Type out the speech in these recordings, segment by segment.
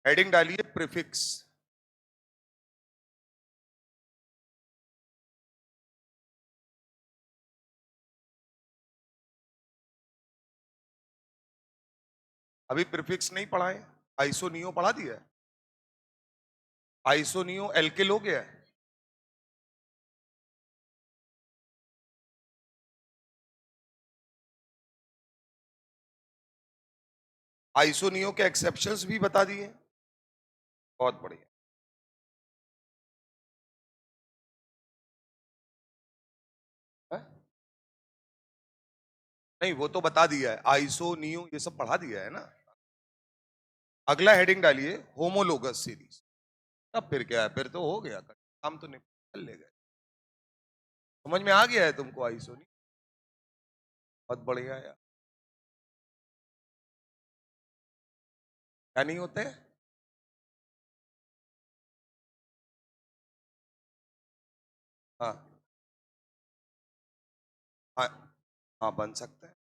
Heading डालिए prefix. अभी prefix नहीं पढ़ा है, आइसोनियो पढ़ा दिया है। आइसोनियो एल्किल हो गया है। आइसोनियो के एक्सेप्शंस भी बता दिए। बहुत बढ़िया। है? नहीं, वो तो बता दिया है, आइसोनियो ये सब पढ़ा दिया है ना। अगला हेडिंग डालिए होमोलोगस सीरीज। तब फिर क्या है, फिर तो हो गया काम, तो निकल ले गए। समझ में आ गया है तुमको आइसोनियो? बहुत बढ़िया यार। क्या नहीं होते? हाँ हाँ हाँ, बन सकता है।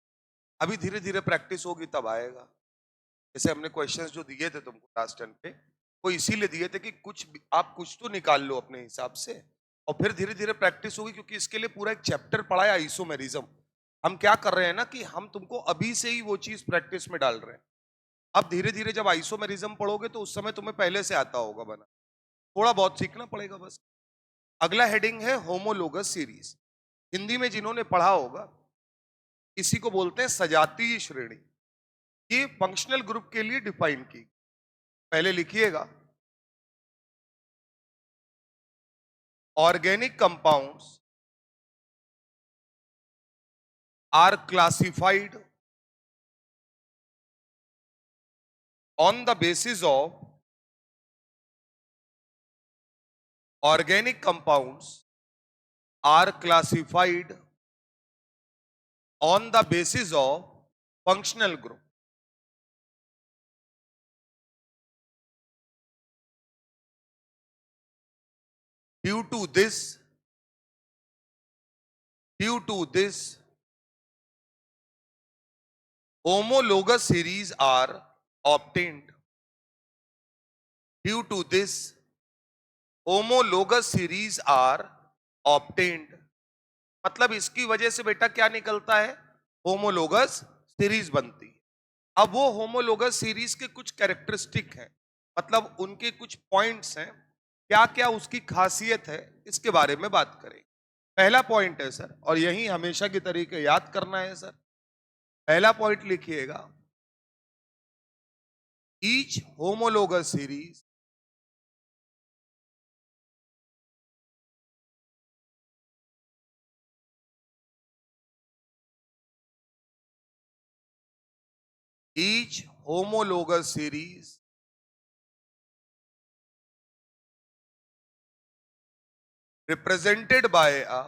अभी धीरे धीरे प्रैक्टिस होगी तब आएगा। जैसे हमने क्वेश्चंस जो दिए थे तुमको लास्ट टाइम पे, वो इसीलिए दिए थे कि आप कुछ तो निकाल लो अपने हिसाब से, और फिर धीरे धीरे प्रैक्टिस होगी, क्योंकि इसके लिए पूरा एक चैप्टर पढ़ा है आइसोमेरिज्म। हम क्या कर रहे हैं ना कि हम तुमको अभी से ही वो चीज प्रैक्टिस में डाल रहे हैं। अब धीरे धीरे जब आइसोमेरिज्म पढ़ोगे तो उस समय तुम्हें पहले से आता होगा बना, थोड़ा बहुत सीखना पड़ेगा बस। अगला हेडिंग है होमोलोगस सीरीज। हिंदी में जिन्होंने पढ़ा होगा, इसी को बोलते हैं सजातीय श्रेणी। ये फंक्शनल ग्रुप के लिए डिफाइन की। पहले लिखिएगा, organic compounds are classified on the basis of organic compounds are classified on the basis of functional group. Due to this due to this homologous series are obtained. Due to this, homologous series are obtained. मतलब इसकी वजह से बेटा क्या निकलता है, homologous series बनती है। अब वो होमोलोगस सीरीज के कुछ कैरेक्टरिस्टिक हैं, मतलब उनके कुछ पॉइंट्स हैं, क्या क्या उसकी खासियत है, इसके बारे में बात करें। पहला पॉइंट है सर, और यही हमेशा की तरीके याद करना है सर। पहला पॉइंट लिखिएगा, each homologous series each homologous series represented by a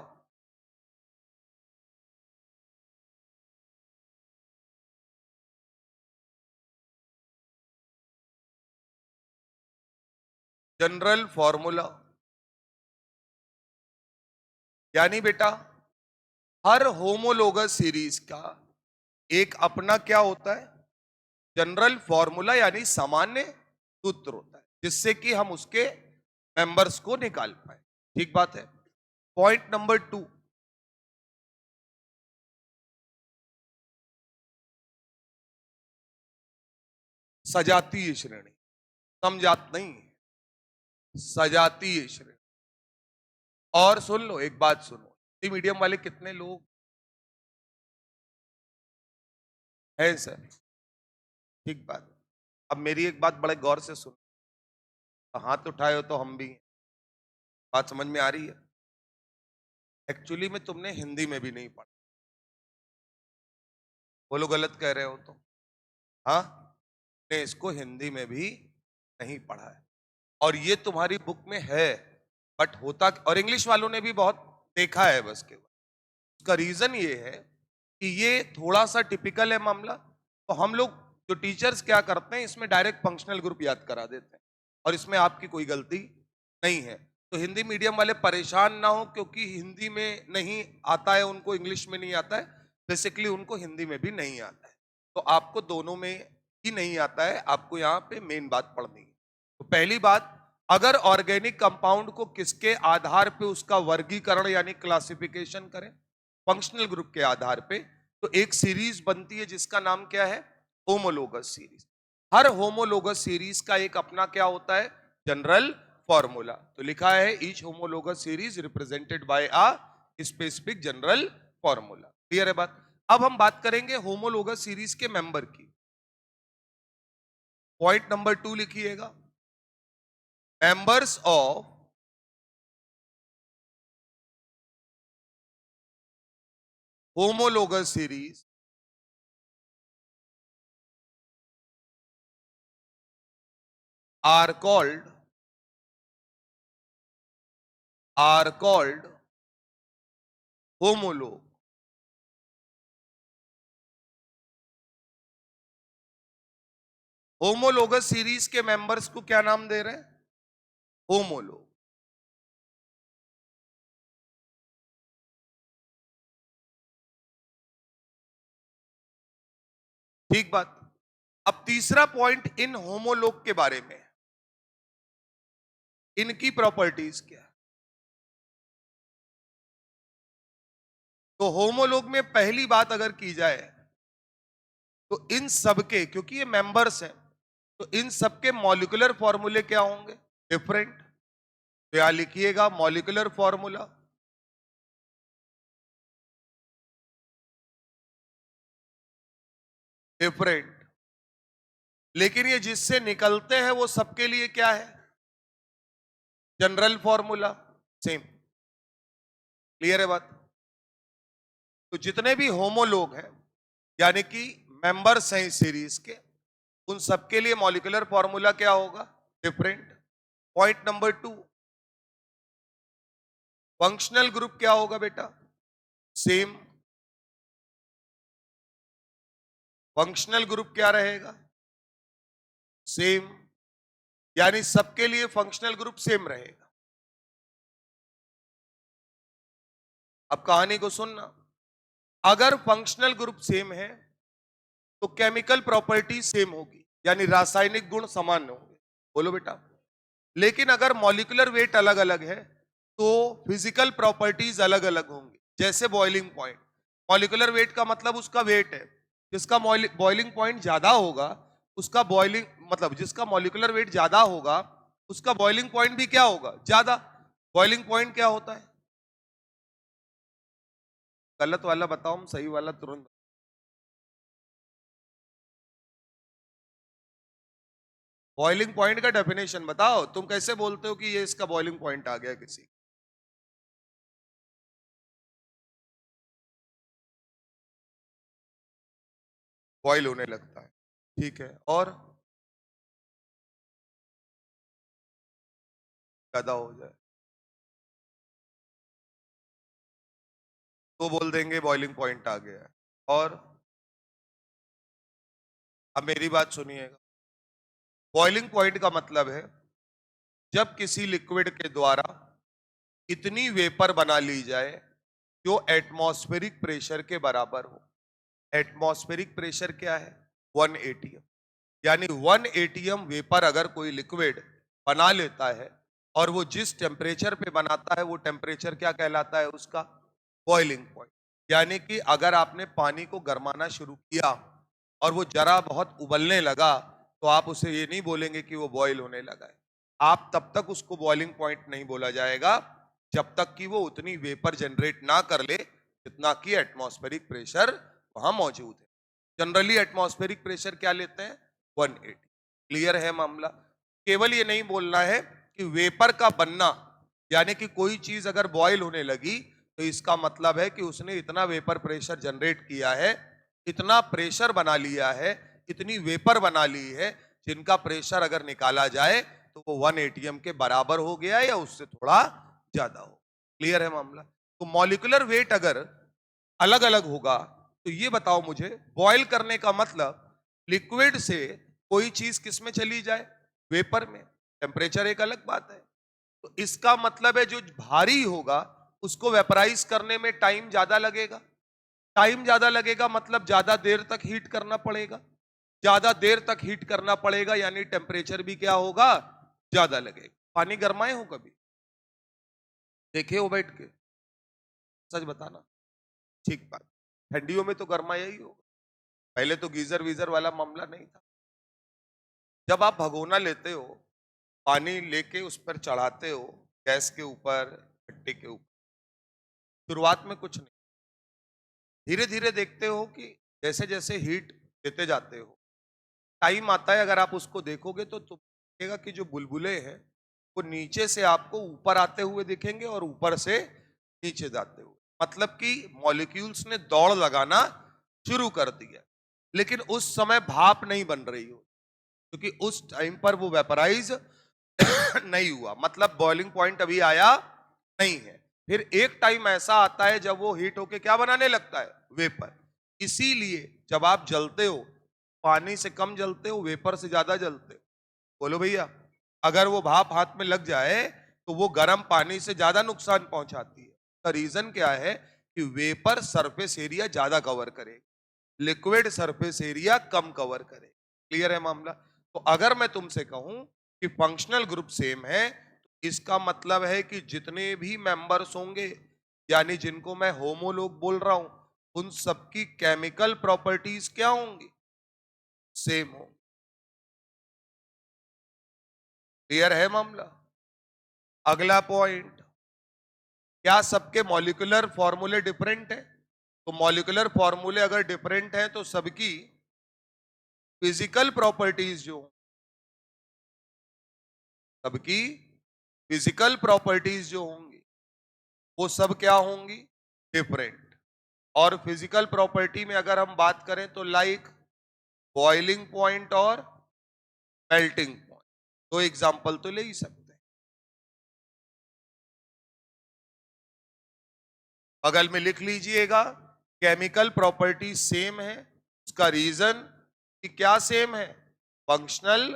general formula. यानी बेटा हर होमोलोगस सीरीज का एक अपना क्या होता है, जनरल फॉर्मूला, यानी सामान्य सूत्र होता है, जिससे कि हम उसके मेंबर्स को निकाल पाए। ठीक बात है। पॉइंट नंबर 2, सजातीय श्रेणी। समजात नहीं, सजातीय श्रेणी। और सुन लो, एक बात सुनो, हिंदी मीडियम वाले कितने लोग हैं सर? ठीक बात। अब मेरी एक बात बड़े गौर से सुन, हाथ उठाए हो तो हम भी। बात समझ में आ रही है? एक्चुअली में तुमने हिंदी में भी नहीं पढ़ा। बोलो गलत कह रहे हो तो? हाँ, ने इसको हिंदी में भी नहीं पढ़ा है, और ये तुम्हारी बुक में है, बट होता, और इंग्लिश वालों ने भी बहुत देखा है बस केवल। उसका रीजन ये है कि ये थोड़ा सा टिपिकल है मामला। तो हम लोग जो टीचर्स क्या करते हैं, इसमें डायरेक्ट फंक्शनल ग्रुप याद करा देते हैं, और इसमें आपकी कोई गलती नहीं है। तो हिंदी मीडियम वाले परेशान ना हो, क्योंकि हिंदी में नहीं आता है उनको, इंग्लिश में नहीं आता है, बेसिकली उनको हिंदी में भी नहीं आता है। तो आपको दोनों में ही नहीं आता है, आपको यहाँ पे मेन बात पढ़नी है। तो पहली बात, अगर ऑर्गेनिक कंपाउंड को किसके आधार पे उसका वर्गीकरण यानी क्लासिफिकेशन करें, फंक्शनल ग्रुप के आधार पे, तो एक सीरीज बनती है जिसका नाम क्या है, होमोलोगस सीरीज। हर होमोलोगस सीरीज का एक अपना क्या होता है, जनरल फॉर्मूला। तो लिखा है each homologous series represented by a specific general formula. Clear है बात। अब हम बात करेंगे होमोलोगस सीरीज के मेंबर की। पॉइंट नंबर 2 लिखिएगा, members of homologous series are called homolog। Homologous series के मेंबर्स को क्या नाम दे रहे हैं, होमोलोग। ठीक बात। अब तीसरा पॉइंट इन होमोलोग के बारे में, इनकी प्रॉपर्टीज क्या है। तो होमोलोग में पहली बात अगर की जाए तो इन सबके, क्योंकि ये मेंबर्स हैं, तो इन सबके मॉलिक्यूलर फॉर्मूले क्या होंगे, डिफरेंट। तो यहां लिखिएगा मॉलिक्यूलर फॉर्मूला डिफरेंट, लेकिन ये जिससे निकलते हैं वो सबके लिए क्या है, जनरल फॉर्मूला सेम। क्लियर है बात। तो जितने भी होमोलोग हैं यानी कि मेंबर्स हैं इस सीरीज के, उन सबके लिए मॉलिक्यूलर फॉर्मूला क्या होगा, different. Point number 2, functional group क्या होगा बेटा, सेम। फंक्शनल ग्रुप क्या रहेगा, सेम, यानी सबके लिए फंक्शनल ग्रुप सेम रहेगा। अब कहानी को सुनना, अगर फंक्शनल ग्रुप सेम है तो केमिकल प्रॉपर्टी सेम होगी, यानी रासायनिक गुण समान होंगे। बोलो बेटा। लेकिन अगर मॉलिक्यूलर वेट अलग अलग है तो फिजिकल प्रॉपर्टीज अलग अलग होंगी। जैसे बॉइलिंग पॉइंट, मॉलिक्यूलर वेट का मतलब उसका वेट है, जिसका बॉइलिंग पॉइंट ज्यादा होगा उसका बॉइलिंग मतलब जिसका मॉलिक्यूलर वेट ज्यादा होगा उसका बॉइलिंग पॉइंट भी क्या होगा, ज्यादा। बॉइलिंग पॉइंट क्या होता है, गलत वाला बताओ, हम सही वाला तुरंत। बॉइलिंग पॉइंट का डेफिनेशन बताओ, तुम कैसे बोलते हो कि ये इसका बॉइलिंग पॉइंट आ गया किसी। बॉइल होने लगता है, ठीक है, और ज्यादा हो जाए तो बोल देंगे बॉइलिंग पॉइंट आ गया है। और अब मेरी बात सुनिएगा, बॉइलिंग पॉइंट का मतलब है जब किसी लिक्विड के द्वारा इतनी वेपर बना ली जाए जो एटमॉस्फेरिक प्रेशर के बराबर हो। एटमॉस्फेरिक प्रेशर क्या है, 1 एटीएम। यानी 1 एटीएम वेपर अगर कोई लिक्विड बना लेता है और वो जिस टेम्परेचर पे बनाता है वो टेम्परेचर क्या कहलाता है, उसका बॉइलिंग पॉइंट। यानी कि अगर आपने पानी को गरमाना शुरू किया और वो जरा बहुत उबलने लगा तो आप उसे ये नहीं बोलेंगे कि वो बॉईल होने लगा है। आप तब तक उसको बॉइलिंग पॉइंट नहीं बोला जाएगा जब तक कि वो उतनी वेपर जनरेट ना कर ले जितना कि एटमॉस्फेरिक प्रेशर वहां मौजूद है। जनरली एटमॉस्फेरिक प्रेशर क्या लेते हैं, 180। क्लियर है मामला। केवल ये नहीं बोलना है कि वेपर का बनना, यानी कि कोई चीज अगर बॉईल होने लगी तो इसका मतलब है कि उसने इतना वेपर प्रेशर जनरेट किया है, इतना प्रेशर बना लिया है, इतनी वेपर बना ली है जिनका प्रेशर अगर निकाला जाए तो वो 1 एटीएम के बराबर हो गया या उससे थोड़ा ज्यादा हो। क्लियर है मामला। तो मॉलिक्यूलर वेट अगर अलग अलग होगा तो ये बताओ मुझे, बॉयल करने का मतलब लिक्विड से कोई चीज किस में चली जाए, वेपर में। टेम्परेचर एक अलग बात है। तो इसका मतलब है जो भारी होगा उसको वेपराइज करने में टाइम ज्यादा लगेगा। टाइम ज्यादा लगेगा मतलब ज्यादा देर तक हीट करना पड़ेगा। ज्यादा देर तक हीट करना पड़ेगा यानी टेम्परेचर भी क्या होगा, ज्यादा लगेगा। पानी गर्माए हो कभी? देखे हो बैठ के? सच बताना। ठीक बात। ठंडियों में तो गर्माया ही होगा। पहले तो गीजर वीजर वाला मामला नहीं था। जब आप भगोना लेते हो, पानी लेके उस पर चढ़ाते हो, गैस के ऊपर, भट्टे के ऊपर, शुरुआत में कुछ नहीं, धीरे धीरे देखते हो कि जैसे जैसे हीट देते जाते हो, टाइम आता है, अगर आप उसको देखोगे तो तुम देखेगा कि जो बुलबुले हैं वो नीचे से आपको ऊपर आते हुए दिखेंगे और ऊपर से नीचे जाते हुए, मतलब कि मॉलिक्यूल्स ने दौड़ लगाना शुरू कर दिया। लेकिन उस समय भाप नहीं बन रही हो, क्योंकि उस टाइम पर वो वेपराइज नहीं हुआ, मतलब बॉइलिंग पॉइंट अभी आया नहीं है। फिर एक टाइम ऐसा आता है जब वो हीट होके क्या बनाने लगता है, वेपर। इसीलिए जब आप जलते हो, पानी से कम जलते हो, वेपर से ज्यादा जलते हो। बोलो भैया, अगर वो भाप हाथ में लग जाए तो वो गर्म पानी से ज्यादा नुकसान पहुंचाती है। तो रीजन क्या है कि वेपर सरफेस एरिया ज्यादा कवर करे, लिक्विड सरफेस एरिया कम कवर करे। क्लियर है मामला? तो अगर मैं तुमसे कहूं कि फंक्शनल ग्रुप सेम है, तो इसका मतलब है कि जितने भी मेंबर्स होंगे, यानी जिनको मैं होमोलोग बोल रहा हूं, उन सबकी केमिकल प्रॉपर्टीज क्या होंगी, सेम हो। क्लियर है मामला? अगला पॉइंट, क्या सबके मॉलिक्यूलर फॉर्मूले डिफरेंट है? तो मॉलिक्यूलर फॉर्मूले अगर डिफरेंट हैं तो सबकी फिजिकल प्रॉपर्टीज जो, सबकी फिजिकल प्रॉपर्टीज जो होंगी वो सब क्या होंगी, डिफरेंट। और फिजिकल प्रॉपर्टी में अगर हम बात करें तो लाइक बॉइलिंग पॉइंट और मेल्टिंग पॉइंट, तो एग्जांपल तो ले ही सकते हैं। बगल में लिख लीजिएगा, केमिकल प्रॉपर्टी सेम है, उसका रीजन कि क्या सेम है, फंक्शनल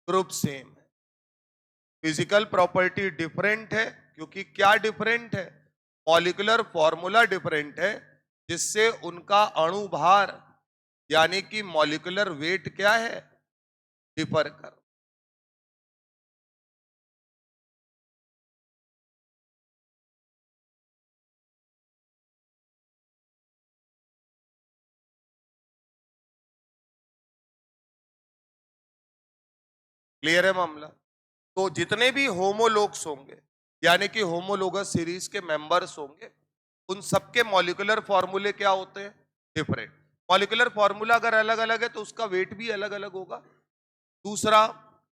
ग्रुप सेम है। फिजिकल प्रॉपर्टी डिफरेंट है क्योंकि क्या डिफरेंट है, मॉलिक्यूलर फॉर्मूला डिफरेंट है, जिससे उनका अणु भार यानी कि मॉलिक्यूलर वेट क्या है, डिफर कर। क्लियर है मामला? तो जितने भी होमोलोग्स होंगे, यानी कि होमोलोगस सीरीज के मेंबर्स होंगे, उन सबके मॉलिक्यूलर फॉर्मूले क्या होते हैं, डिफरेंट। मॉलिक्यूलर फॉर्मूला अगर अलग अलग है तो उसका वेट भी अलग अलग होगा। दूसरा,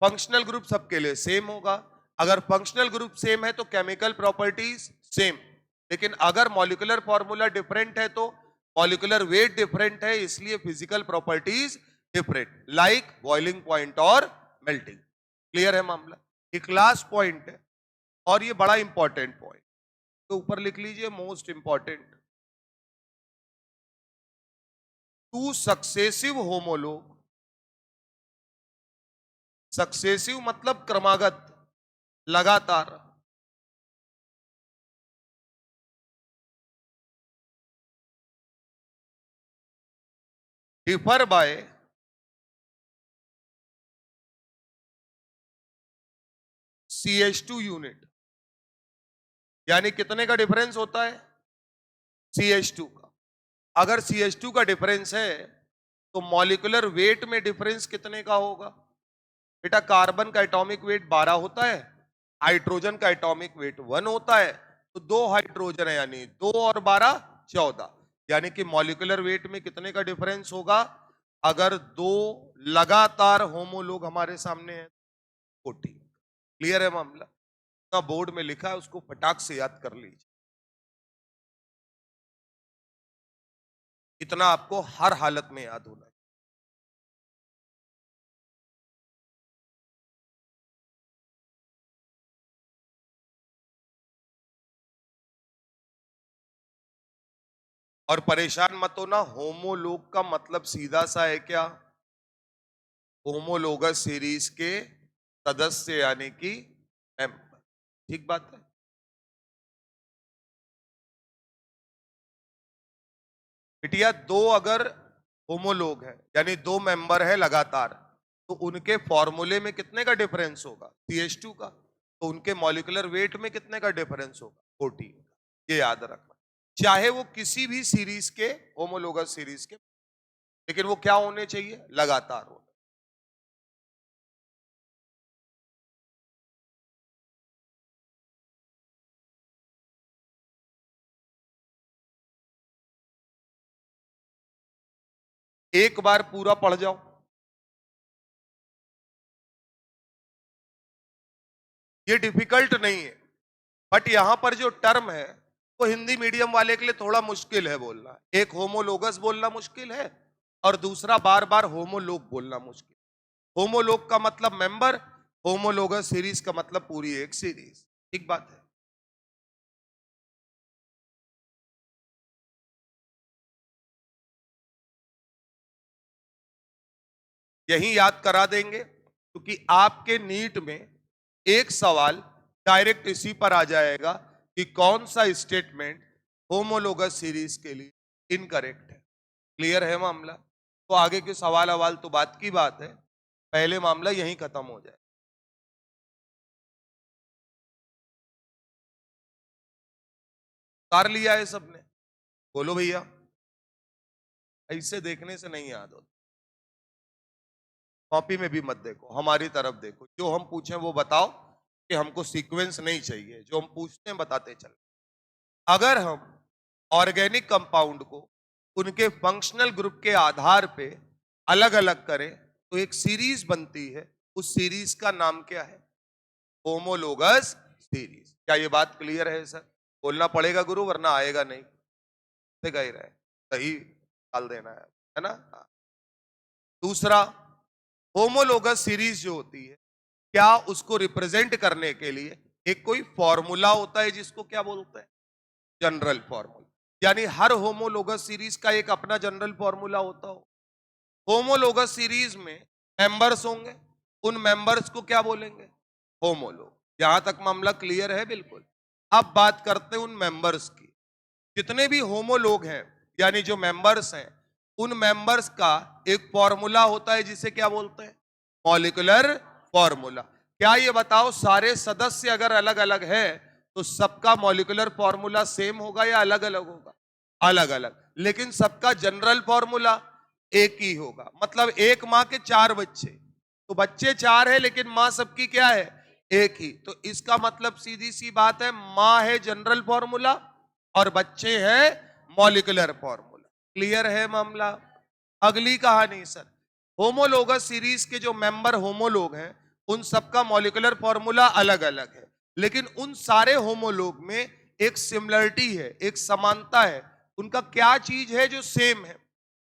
फंक्शनल ग्रुप सबके लिए सेम होगा। अगर फंक्शनल ग्रुप सेम है तो केमिकल प्रॉपर्टीज सेम। लेकिन अगर मॉलिक्यूलर फॉर्मूला डिफरेंट है तो मॉलिक्यूलर वेट डिफरेंट है, इसलिए physical properties different, like boiling point और मेल्टिंग। क्लियर है मामला? एक लास्ट पॉइंट है और ये बड़ा इंपॉर्टेंट पॉइंट, तो ऊपर लिख लीजिए most important. Two successive homologue, successive मतलब क्रमागत, लगातार, डिफर बाय CH2 यूनिट। यानी कितने का डिफरेंस होता है, CH2 का। अगर CH2 का डिफरेंस है तो मॉलिक्यूलर वेट में डिफरेंस कितने का होगा? बेटा, कार्बन का एटॉमिक वेट 12 होता है, हाइड्रोजन का एटॉमिक वेट 1 होता है, तो दो हाइड्रोजन है, यानी 2 और 12 14, यानी कि मॉलिक्यूलर वेट में कितने का डिफरेंस होगा? अगर दो लगातार होमोलोग हमारे सामने है, 14। क्लियर है मामला? ना बोर्ड में लिखा है, उसको फटाक से याद कर लीजिए। इतना आपको हर हालत में याद होना है। और परेशान मत होना, होमोलोग का मतलब सीधा सा है क्या, होमोलोगस सीरीज के सदस्य यानी कि मेंबर। ठीक बात है। बिटिया, दो अगर होमोलोग है यानी दो मेंबर है लगातार, तो उनके फॉर्मूले में कितने का डिफरेंस होगा? CH2 का। तो उनके मॉलिक्यूलर वेट में कितने का डिफरेंस होगा? 14 का। ये याद रखना, चाहे वो किसी भी सीरीज के, होमोलोगस सीरीज के, लेकिन वो क्या होने चाहिए? लगातार होने। एक बार पूरा पढ़ जाओ, ये डिफिकल्ट नहीं है, बट यहां पर जो टर्म है वो हिंदी मीडियम वाले के लिए थोड़ा मुश्किल है बोलना। एक होमोलोगस बोलना मुश्किल है और दूसरा बार बार होमोलोग बोलना मुश्किल। होमोलोग का मतलब मेंबर, होमोलोगस सीरीज का मतलब पूरी एक सीरीज। ठीक बात है। यही याद करा देंगे क्योंकि आपके नीट में एक सवाल डायरेक्ट इसी पर आ जाएगा कि कौन सा स्टेटमेंट होमोलोगस सीरीज के लिए इनकरेक्ट है। क्लियर है मामला? तो आगे के सवाल अवाल तो बात की बात है, पहले मामला यहीं खत्म हो जाए। कर लिया है सबने? बोलो भैया। ऐसे देखने से नहीं याद होता, कॉपी में भी मत देखो, हमारी तरफ देखो, जो हम पूछें वो बताओ, कि हमको सीक्वेंस नहीं चाहिए, जो हम पूछते हैं बताते चल। अगर हम ऑर्गेनिक कंपाउंड को उनके फंक्शनल ग्रुप के आधार पे अलग अलग करें तो एक सीरीज बनती है, उस सीरीज का नाम क्या है? Homologous series. क्या ये बात क्लियर है सर? बोलना पड़ेगा गुरु, वरना आएगा नहीं। से कह रहे सही डाल देना है ना? हाँ। दूसरा, होमोलोगस सीरीज जो होती है, क्या उसको रिप्रेजेंट करने के लिए एक कोई फॉर्मूला होता है जिसको क्या बोलते हैं? General formula. यानी हर होमोलोगस सीरीज का एक अपना जनरल फॉर्मूला होता हो। होमोलोगस सीरीज में मेंबर्स होंगे, उन मेंबर्स को क्या बोलेंगे? होमोलोग। यहां तक मामला क्लियर है? बिल्कुल। अब बात करते हैं उन मेंबर्स की। जितने भी होमोलोग हैं, यानी जो मेंबर्स हैं, उन मेंबर्स का एक फॉर्मूला होता है जिसे क्या बोलते हैं? Molecular formula. क्या ये बताओ, सारे सदस्य अगर अलग अलग है तो सबका मॉलिक्यूलर फॉर्मूला सेम होगा या अलग अलग होगा? अलग अलग। लेकिन सबका जनरल फॉर्मूला एक ही होगा। मतलब एक मां के चार बच्चे, तो बच्चे चार है लेकिन मां सबकी क्या है? एक ही। तो इसका मतलब सीधी सी बात है, मां है जनरल फॉर्मूला और बच्चे हैं मॉलिक्यूलर फॉर्मूला। क्लियर है मामला? अगली कहानी सर, होमोलोगस सीरीज के जो मेंबर होमोलोग हैं उन सबका मॉलिक्यूलर फॉर्मूला अलग अलग है, लेकिन उन सारे होमोलोग में एक सिमिलरिटी है, एक समानता है। उनका क्या चीज है जो सेम है?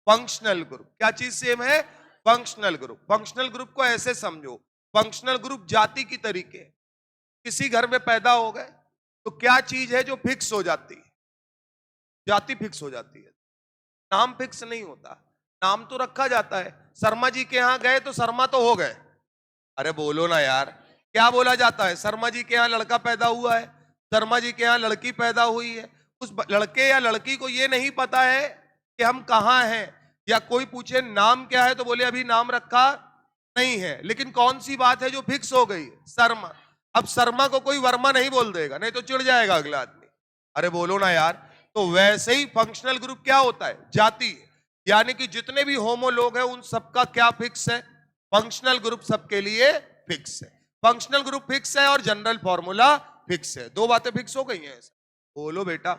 Functional group. क्या चीज सेम है? Functional group. फंक्शनल ग्रुप को ऐसे समझो, फंक्शनल ग्रुप जाति की तरीके। किसी घर में पैदा हो गए तो क्या चीज है जो फिक्स हो जाती है? जाति फिक्स हो जाती है, नाम फिक्स नहीं होता। नाम तो रखा जाता है, शर्मा जी के यहां गए तो शर्मा तो हो गए। अरे बोलो ना यार, क्या बोला जाता है? शर्मा जी के यहाँ लड़का पैदा हुआ है, शर्मा जी के यहाँ लड़की पैदा हुई है। उस लड़के या लड़की को ये नहीं पता है कि हम कहाँ हैं, या कोई पूछे नाम क्या है तो बोले अभी नाम रखा नहीं है। लेकिन कौन सी बात है जो फिक्स हो गई? शर्मा। अब शर्मा को कोई वर्मा नहीं बोल देगा, नहीं तो चिढ़ जाएगा अगला आदमी। अरे बोलो ना यार। तो वैसे ही फंक्शनल ग्रुप क्या होता है? जाति। यानी कि जितने भी होमो लोग हैं उन सबका क्या फिक्स है? फंक्शनल ग्रुप सबके लिए फिक्स है। फंक्शनल ग्रुप फिक्स है और जनरल फॉर्मूला फिक्स है। दो बातें फिक्स हो गई हैं। बोलो बेटा।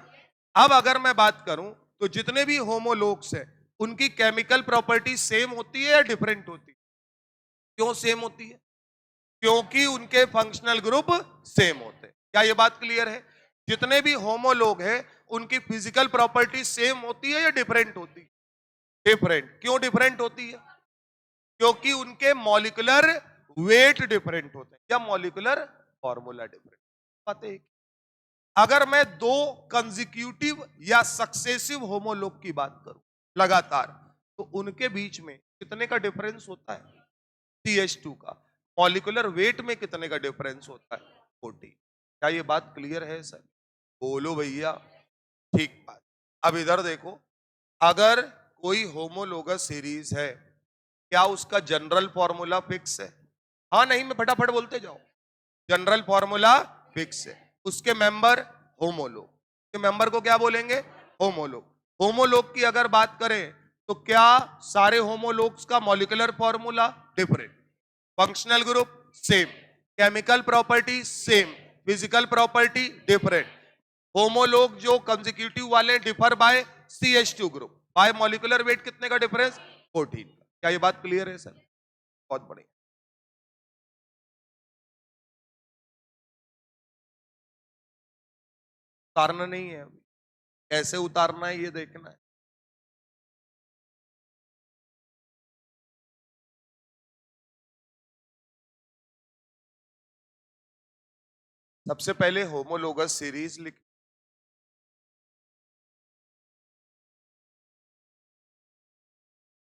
अब अगर मैं बात करूं तो जितने भी होमोलोग्स हैं उनकी केमिकल प्रॉपर्टी सेम होती है या डिफरेंट होती है? क्यों सेम होती है? क्योंकि उनके फंक्शनल ग्रुप सेम होते हैं। क्या ये बात क्लियर है? जितने भी होमोलोग हैं उनकी फिजिकल प्रॉपर्टी सेम होती है या डिफरेंट होती है? डिफरेंट। क्यों डिफरेंट होती है? क्योंकि उनके मॉलिक्यूलर वेट डिफरेंट होते हैं या मॉलिक्यूलर फॉर्मूला डिफरेंट। बातें एक। अगर मैं दो कंजिक्यूटिव या सक्सेसिव होमोलोग की बात करूं लगातार, तो उनके बीच में कितने का डिफरेंस होता है? CH2 का। मॉलिक्यूलर वेट में कितने का डिफरेंस होता है? 40। क्या ये बात क्लियर है सर? बोलो भैया। ठीक बात। अब इधर देखो, अगर कोई होमोलोगस सीरीज है क्या उसका जनरल फॉर्मूला फिक्स है? हाँ नहीं में फटाफट बोलते जाओ। जनरल फॉर्मूला फिक्स है। उसके मेंबर होमोलोग, के मेंबर को क्या बोलेंगे? होमोलोग। होमोलोग की अगर बात करें तो क्या सारे होमोलोग्स का molecular formula different, functional group same, chemical property same, physical property different. Homologue जो कंसेक्यूटिव वाले differ by CH2 group, bye molecular weight कितने का डिफरेंस? 14। क्या ये बात क्लियर है सर? बहुत बढ़िया। उतारना नहीं है अभी, कैसे उतारना है ये देखना है। सबसे पहले होमोलोगस सीरीज लिख,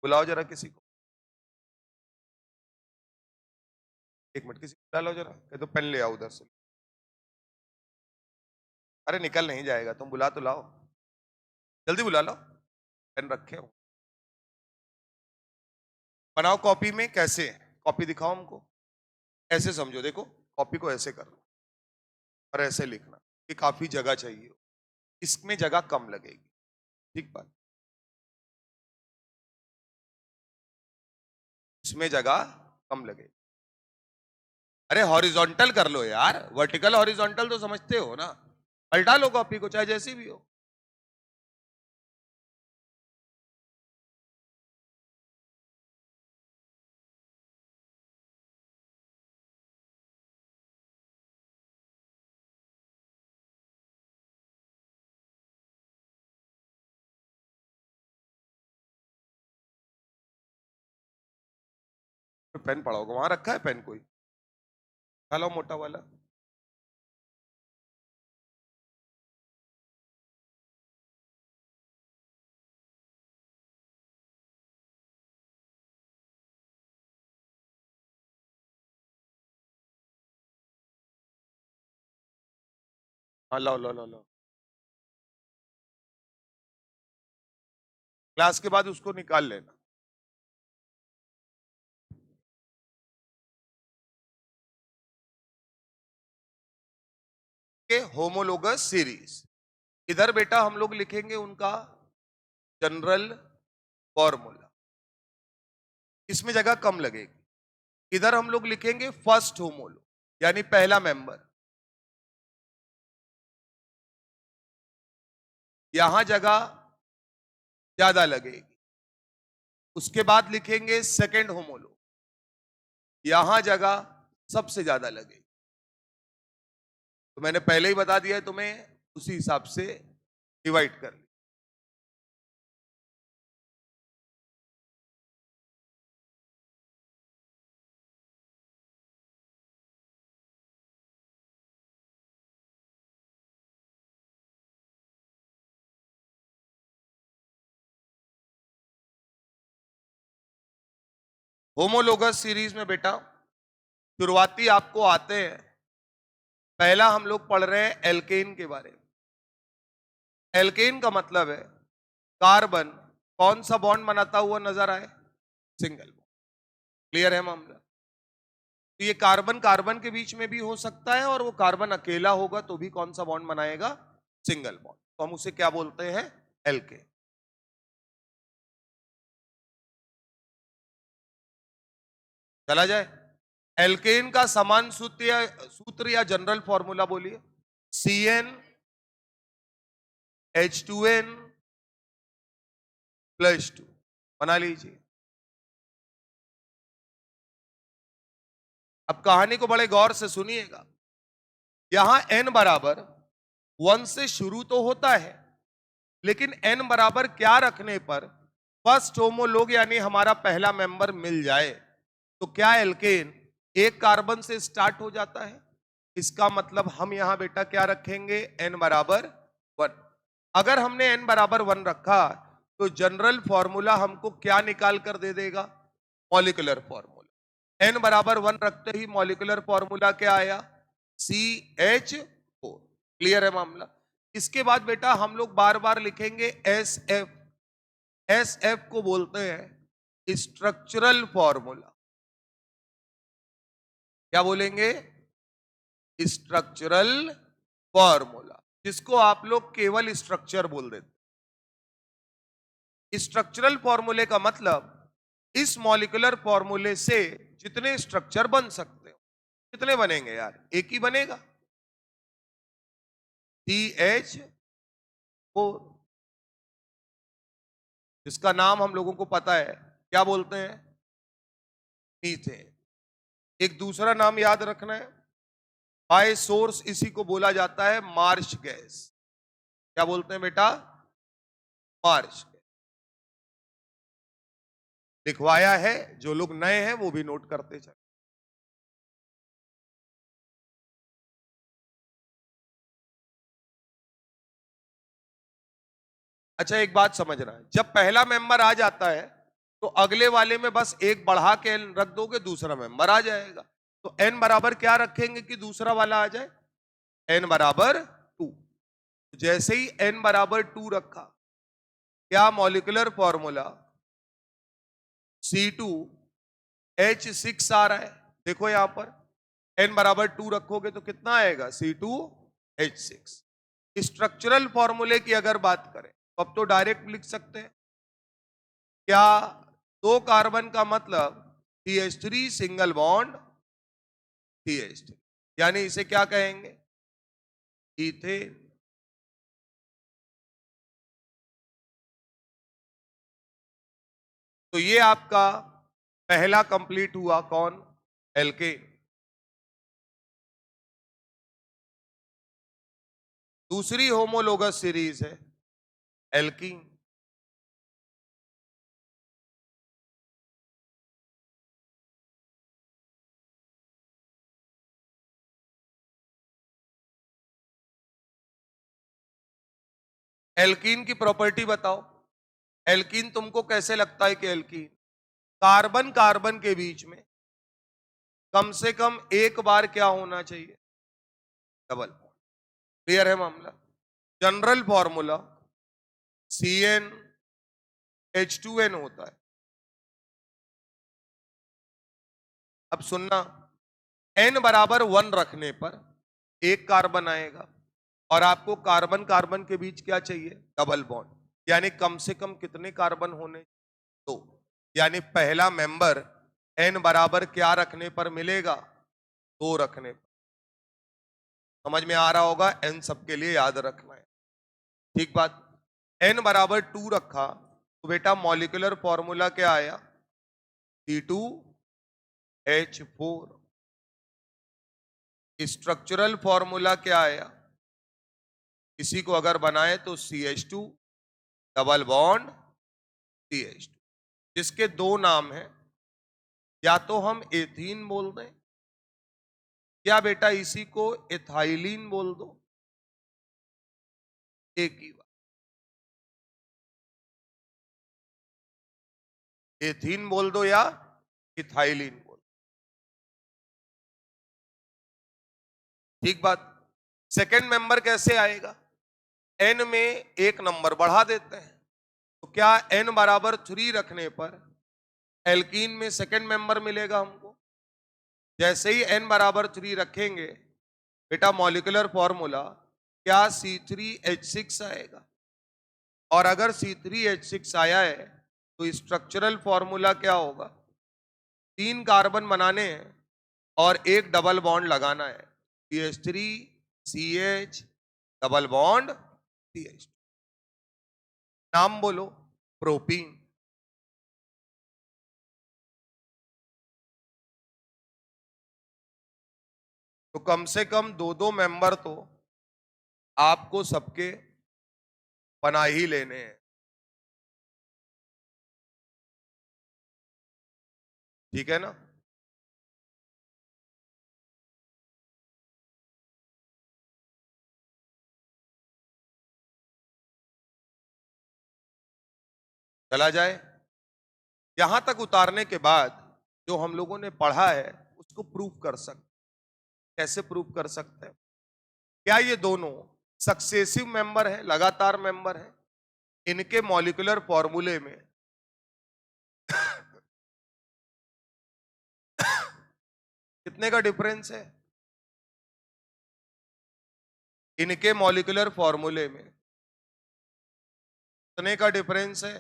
बुलाओ जरा किसी को, एक मिनट किसी को बुला लो जरा, कह तो पेन ले आओ उधर से। अरे निकल नहीं जाएगा, तुम बुला तो लाओ, जल्दी बुला लो, पेन रखे हो। बनाओ कॉपी में, कैसे कॉपी दिखाओ हमको, ऐसे समझो, देखो कॉपी को ऐसे करना और ऐसे लिखना, कि काफी जगह चाहिए, इसमें जगह कम लगेगी, ठीक बात, इसमें जगह कम लगेगी। अरे हॉरिजॉन्टल कर लो यार, वर्टिकल हॉरिजॉन्टल तो समझते हो ना, पलटा लो कॉपी को चाहे जैसी भी हो। पेन पड़ा होगा, वहां रखा है पेन कोई? हेलो मोटा वाला, हाँ लो लो लो लो। क्लास के बाद उसको निकाल लेना। के होमोलोगस सीरीज, इधर बेटा हम लोग लिखेंगे उनका जनरल फॉर्मूला, इसमें जगह कम लगेगी। इधर हम लोग लिखेंगे फर्स्ट होमोलोग यानी पहला मेंबर, यहां जगह ज्यादा लगेगी। उसके बाद लिखेंगे सेकंड होमोलोग, यहां जगह सबसे ज्यादा लगेगी। तो मैंने पहले ही बता दिया है तुम्हें, उसी हिसाब से डिवाइड कर ली। होमोलोगस सीरीज में बेटा शुरुआती आपको आते हैं, पहला हम लोग पढ़ रहे हैं एल्केन के बारे में। एल्केन का मतलब है कार्बन कौन सा बॉन्ड बनाता हुआ नजर आए? Single bond. क्लियर है मामला? तो ये कार्बन कार्बन के बीच में भी हो सकता है और वो कार्बन अकेला होगा तो भी कौन सा बॉन्ड बनाएगा? Single bond. तो हम उसे क्या बोलते हैं? एल्केन। चला जाए, एल्केन का समान सूत्र या जनरल फॉर्मूला बोलिए। CnH2n+2 बना लीजिए। अब कहानी को बड़े गौर से सुनिएगा, यहां n बराबर 1 से शुरू तो होता है, लेकिन n बराबर क्या रखने पर फर्स्ट होमोलोग यानी हमारा पहला मेंबर मिल जाए, तो क्या एल्केन एक कार्बन से स्टार्ट हो जाता है? इसका मतलब हम यहां बेटा क्या रखेंगे? n बराबर 1। अगर हमने n बराबर 1 रखा तो जनरल फॉर्मूला हमको क्या निकाल कर दे देगा? Molecular formula. n बराबर 1 रखते ही मॉलिक्यूलर फॉर्मूला क्या आया? CH4। क्लियर है मामला? इसके बाद बेटा हम लोग बार बार लिखेंगे SF। SF को बोलते हैं स्ट्रक्चरल फॉर्मूला। क्या बोलेंगे? स्ट्रक्चरल फॉर्मूला, जिसको आप लोग केवल स्ट्रक्चर बोल देते। स्ट्रक्चरल फॉर्मूले का मतलब इस मॉलिक्यूलर फॉर्मूले से जितने स्ट्रक्चर बन सकते हो, कितने बनेंगे यार? एक ही बनेगा, CH4, जिसका नाम हम लोगों को पता है, क्या बोलते हैं? मीथेन। एक दूसरा नाम याद रखना है, बाय सोर्स इसी को बोला जाता है मार्श गैस। क्या बोलते हैं बेटा? Marsh gas. लिखवाया है, जो लोग नए हैं वो भी नोट करते चले। अच्छा, एक बात समझना है, जब पहला मेंबर आ जाता है तो अगले वाले में बस एक बढ़ा के रख दोगे, दूसरा मेंबर आ जाएगा। तो n बराबर क्या रखेंगे कि दूसरा वाला आ जाए? n बराबर 2। जैसे ही n बराबर 2 रखा, क्या मॉलिक्यूलर फॉर्मूला C2H6 आ रहा है? देखो यहां पर n बराबर 2 रखोगे तो कितना आएगा? C2H6। स्ट्रक्चरल फॉर्मूले की अगर बात करें तो अब तो डायरेक्ट लिख सकते हैं। क्या दो कार्बन का मतलब CH3 सिंगल बॉन्ड CH3, यानी इसे क्या कहेंगे? इथेन। तो ये आपका पहला कंप्लीट हुआ, कौन? एल्केन। दूसरी होमोलोगस सीरीज है एल्कीन। एल्कीन की प्रॉपर्टी बताओ। एल्कीन तुमको कैसे लगता है कि एल्कीन कार्बन कार्बन के बीच में कम से कम एक बार क्या होना चाहिए? डबल। क्लियर है मामला? जनरल फॉर्मूला CnH2n होता है। अब सुनना, n बराबर 1 रखने पर एक कार्बन आएगा और आपको कार्बन कार्बन के बीच क्या चाहिए? Double bond. यानी कम से कम कितने कार्बन होने? दो। यानी पहला मेंबर n बराबर क्या रखने पर मिलेगा? 2 रखने पर। समझ में आ रहा होगा, n सबके लिए याद रखना है। ठीक बात। n बराबर 2 रखा तो बेटा मॉलिक्यूलर फॉर्मूला क्या आया? C2H4। स्ट्रक्चरल फॉर्मूला क्या आया? इसी को अगर बनाए तो CH2 डबल बॉन्ड CH2, जिसके दो नाम हैं। या तो हम एथीन बोल दें या बेटा इसी को एथाइलिन बोल दो, एक ही बात। एथीन बोल दो या इथाइलिन बोल दो, ठीक बात। सेकंड मेंबर कैसे आएगा? n में एक नंबर बढ़ा देते हैं। तो क्या n बराबर 3 रखने पर एल्कीन में सेकंड मेंबर मिलेगा हमको? जैसे ही n बराबर 3 रखेंगे बेटा मॉलिक्यूलर फॉर्मूला क्या? C3H6 आएगा। और अगर C3H6 आया है तो स्ट्रक्चरल फॉर्मूला क्या होगा? 3 कार्बन बनाने हैं और एक डबल बॉन्ड लगाना है, CH3CH डबल बॉन्ड CH। नाम बोलो, प्रोपीन। तो कम से कम दो दो मेंबर तो आपको सबके बना ही लेने हैं, ठीक है ना? चला जाए। यहां तक उतारने के बाद जो हम लोगों ने पढ़ा है उसको प्रूव कर सकते। कैसे प्रूव कर सकते हैं? क्या ये दोनों सक्सेसिव मेंबर है, लगातार मेंबर है? इनके मॉलिक्यूलर फॉर्मूले में कितने का डिफरेंस है इनके मॉलिक्यूलर फॉर्मूले में? कितने का डिफरेंस है?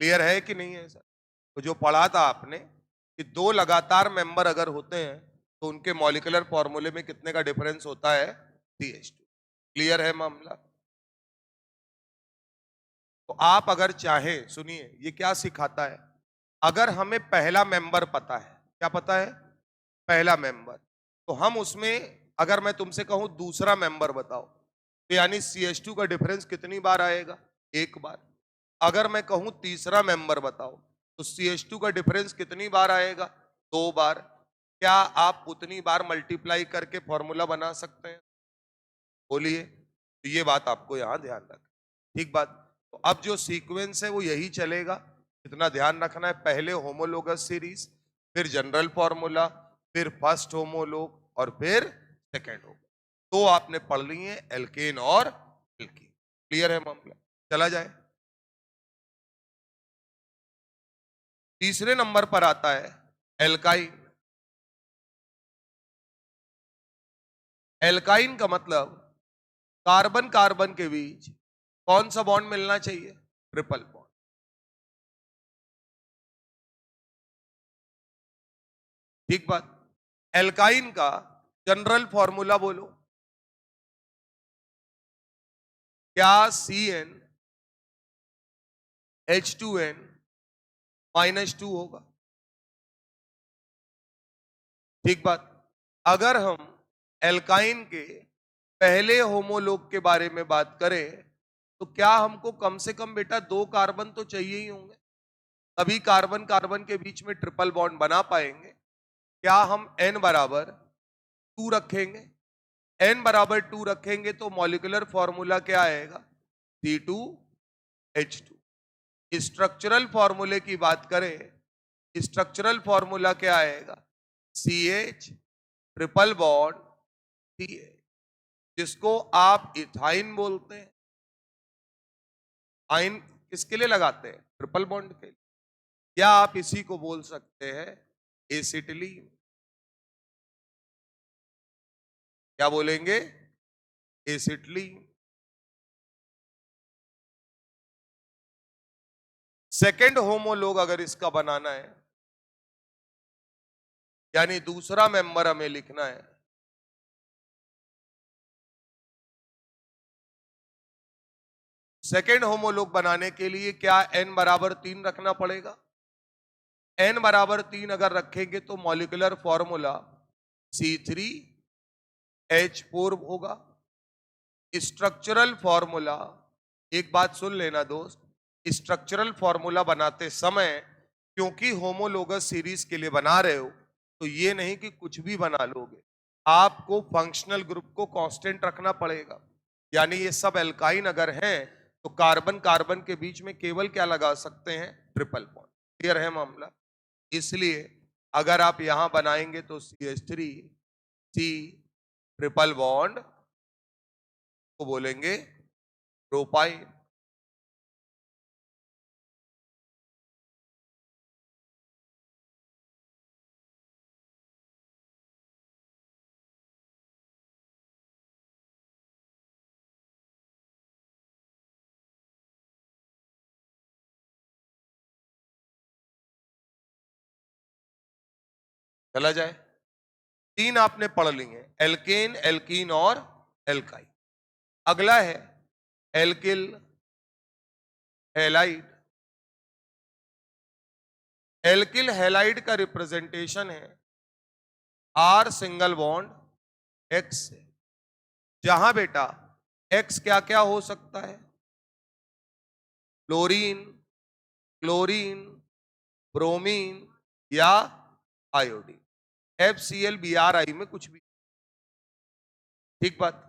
क्लियर है कि नहीं है सर? तो जो पढ़ा था आपने कि दो लगातार मेंबर अगर होते हैं तो उनके मॉलिक्यूलर फॉर्मूले में कितने का डिफरेंस होता है? CH2। क्लियर है मामला? तो आप अगर चाहें, सुनिए ये क्या सिखाता है, अगर हमें पहला मेंबर पता है, क्या पता है? पहला मेंबर, तो हम उसमें अगर मैं तुमसे कहूं दूसरा मेंबर बताओ, तो यानी CH2 का डिफरेंस कितनी बार आएगा? एक बार। अगर मैं कहूं तीसरा मेंबर बताओ, तो CH2 का डिफरेंस कितनी बार आएगा? दो बार। क्या आप उतनी बार मल्टीप्लाई करके फॉर्मूला बना सकते हैं? बोलिए। तो ये बात आपको यहां ध्यान रखना, ठीक बात। तो अब जो सीक्वेंस है वो यही चलेगा। इतना ध्यान रखना है, पहले होमोलोगस सीरीज, फिर जनरल फॉर्मूला, फिर फर्स्ट होमोलोग और फिर सेकेंड होमोलोग। तो आपने पढ़ ली है एल्केन और एल्कीन। क्लियर है मामला? चला जाए। तीसरे नंबर पर आता है एल्काइन। एल्काइन का मतलब कार्बन कार्बन के बीच कौन सा बॉन्ड मिलना चाहिए? Triple bond. ठीक बात। एल्काइन का जनरल फॉर्मूला बोलो। क्या CnH2n-2 होगा? ठीक बात। अगर हम एल्काइन के पहले होमोलोग के बारे में बात करें, तो क्या हमको कम से कम बेटा दो कार्बन तो चाहिए ही होंगे, तभी कार्बन कार्बन के बीच में ट्रिपल बॉन्ड बना पाएंगे। क्या हम n बराबर 2 रखेंगे? n बराबर 2 रखेंगे तो मॉलिक्यूलर फॉर्मूला क्या आएगा? C2H2। स्ट्रक्चरल फॉर्मूले की बात करें, स्ट्रक्चरल फॉर्मूला क्या आएगा? CH ट्रिपल बॉन्ड CH, जिसको आप इथाइन बोलते हैं। आइन किसके लिए लगाते हैं? ट्रिपल बॉन्ड के लिए। या आप इसी को बोल सकते हैं एसिटिलीन। क्या बोलेंगे? एसिटिलीन। सेकेंड होमोलोग अगर इसका बनाना है, यानी दूसरा मेंबर हमें लिखना है, सेकेंड होमोलोग बनाने के लिए क्या n बराबर 3 रखना पड़ेगा? n बराबर 3 अगर रखेंगे तो मॉलिक्यूलर फॉर्मूला C3H4 होगा। स्ट्रक्चरल फॉर्मूला, एक बात सुन लेना दोस्त, स्ट्रक्चरल फॉर्मूला बनाते समय क्योंकि होमोलोगस सीरीज के लिए बना रहे हो, तो ये नहीं कि कुछ भी बना लोगे, आपको फंक्शनल ग्रुप को कांस्टेंट रखना पड़ेगा। यानी ये सब एल्काइन अगर हैं तो कार्बन कार्बन के बीच में केवल क्या लगा सकते हैं? Triple bond. क्लियर है मामला? इसलिए अगर आप यहां बनाएंगे तो CH3 C ट्रिपल बॉन्ड को बोलेंगे प्रोपाइन। चला जाए। तीन आपने पढ़ ली हैं, एल्केन, एल्कीन और एल्काइन। अगला है एल्किल हैलाइड। एल्किल हैलाइड का रिप्रेजेंटेशन है R सिंगल बॉन्ड X से, जहां बेटा X क्या क्या हो सकता है? फ्लोरीन, क्लोरीन, ब्रोमीन या आयोडीन। FCl Br में कुछ भी। ठीक बात।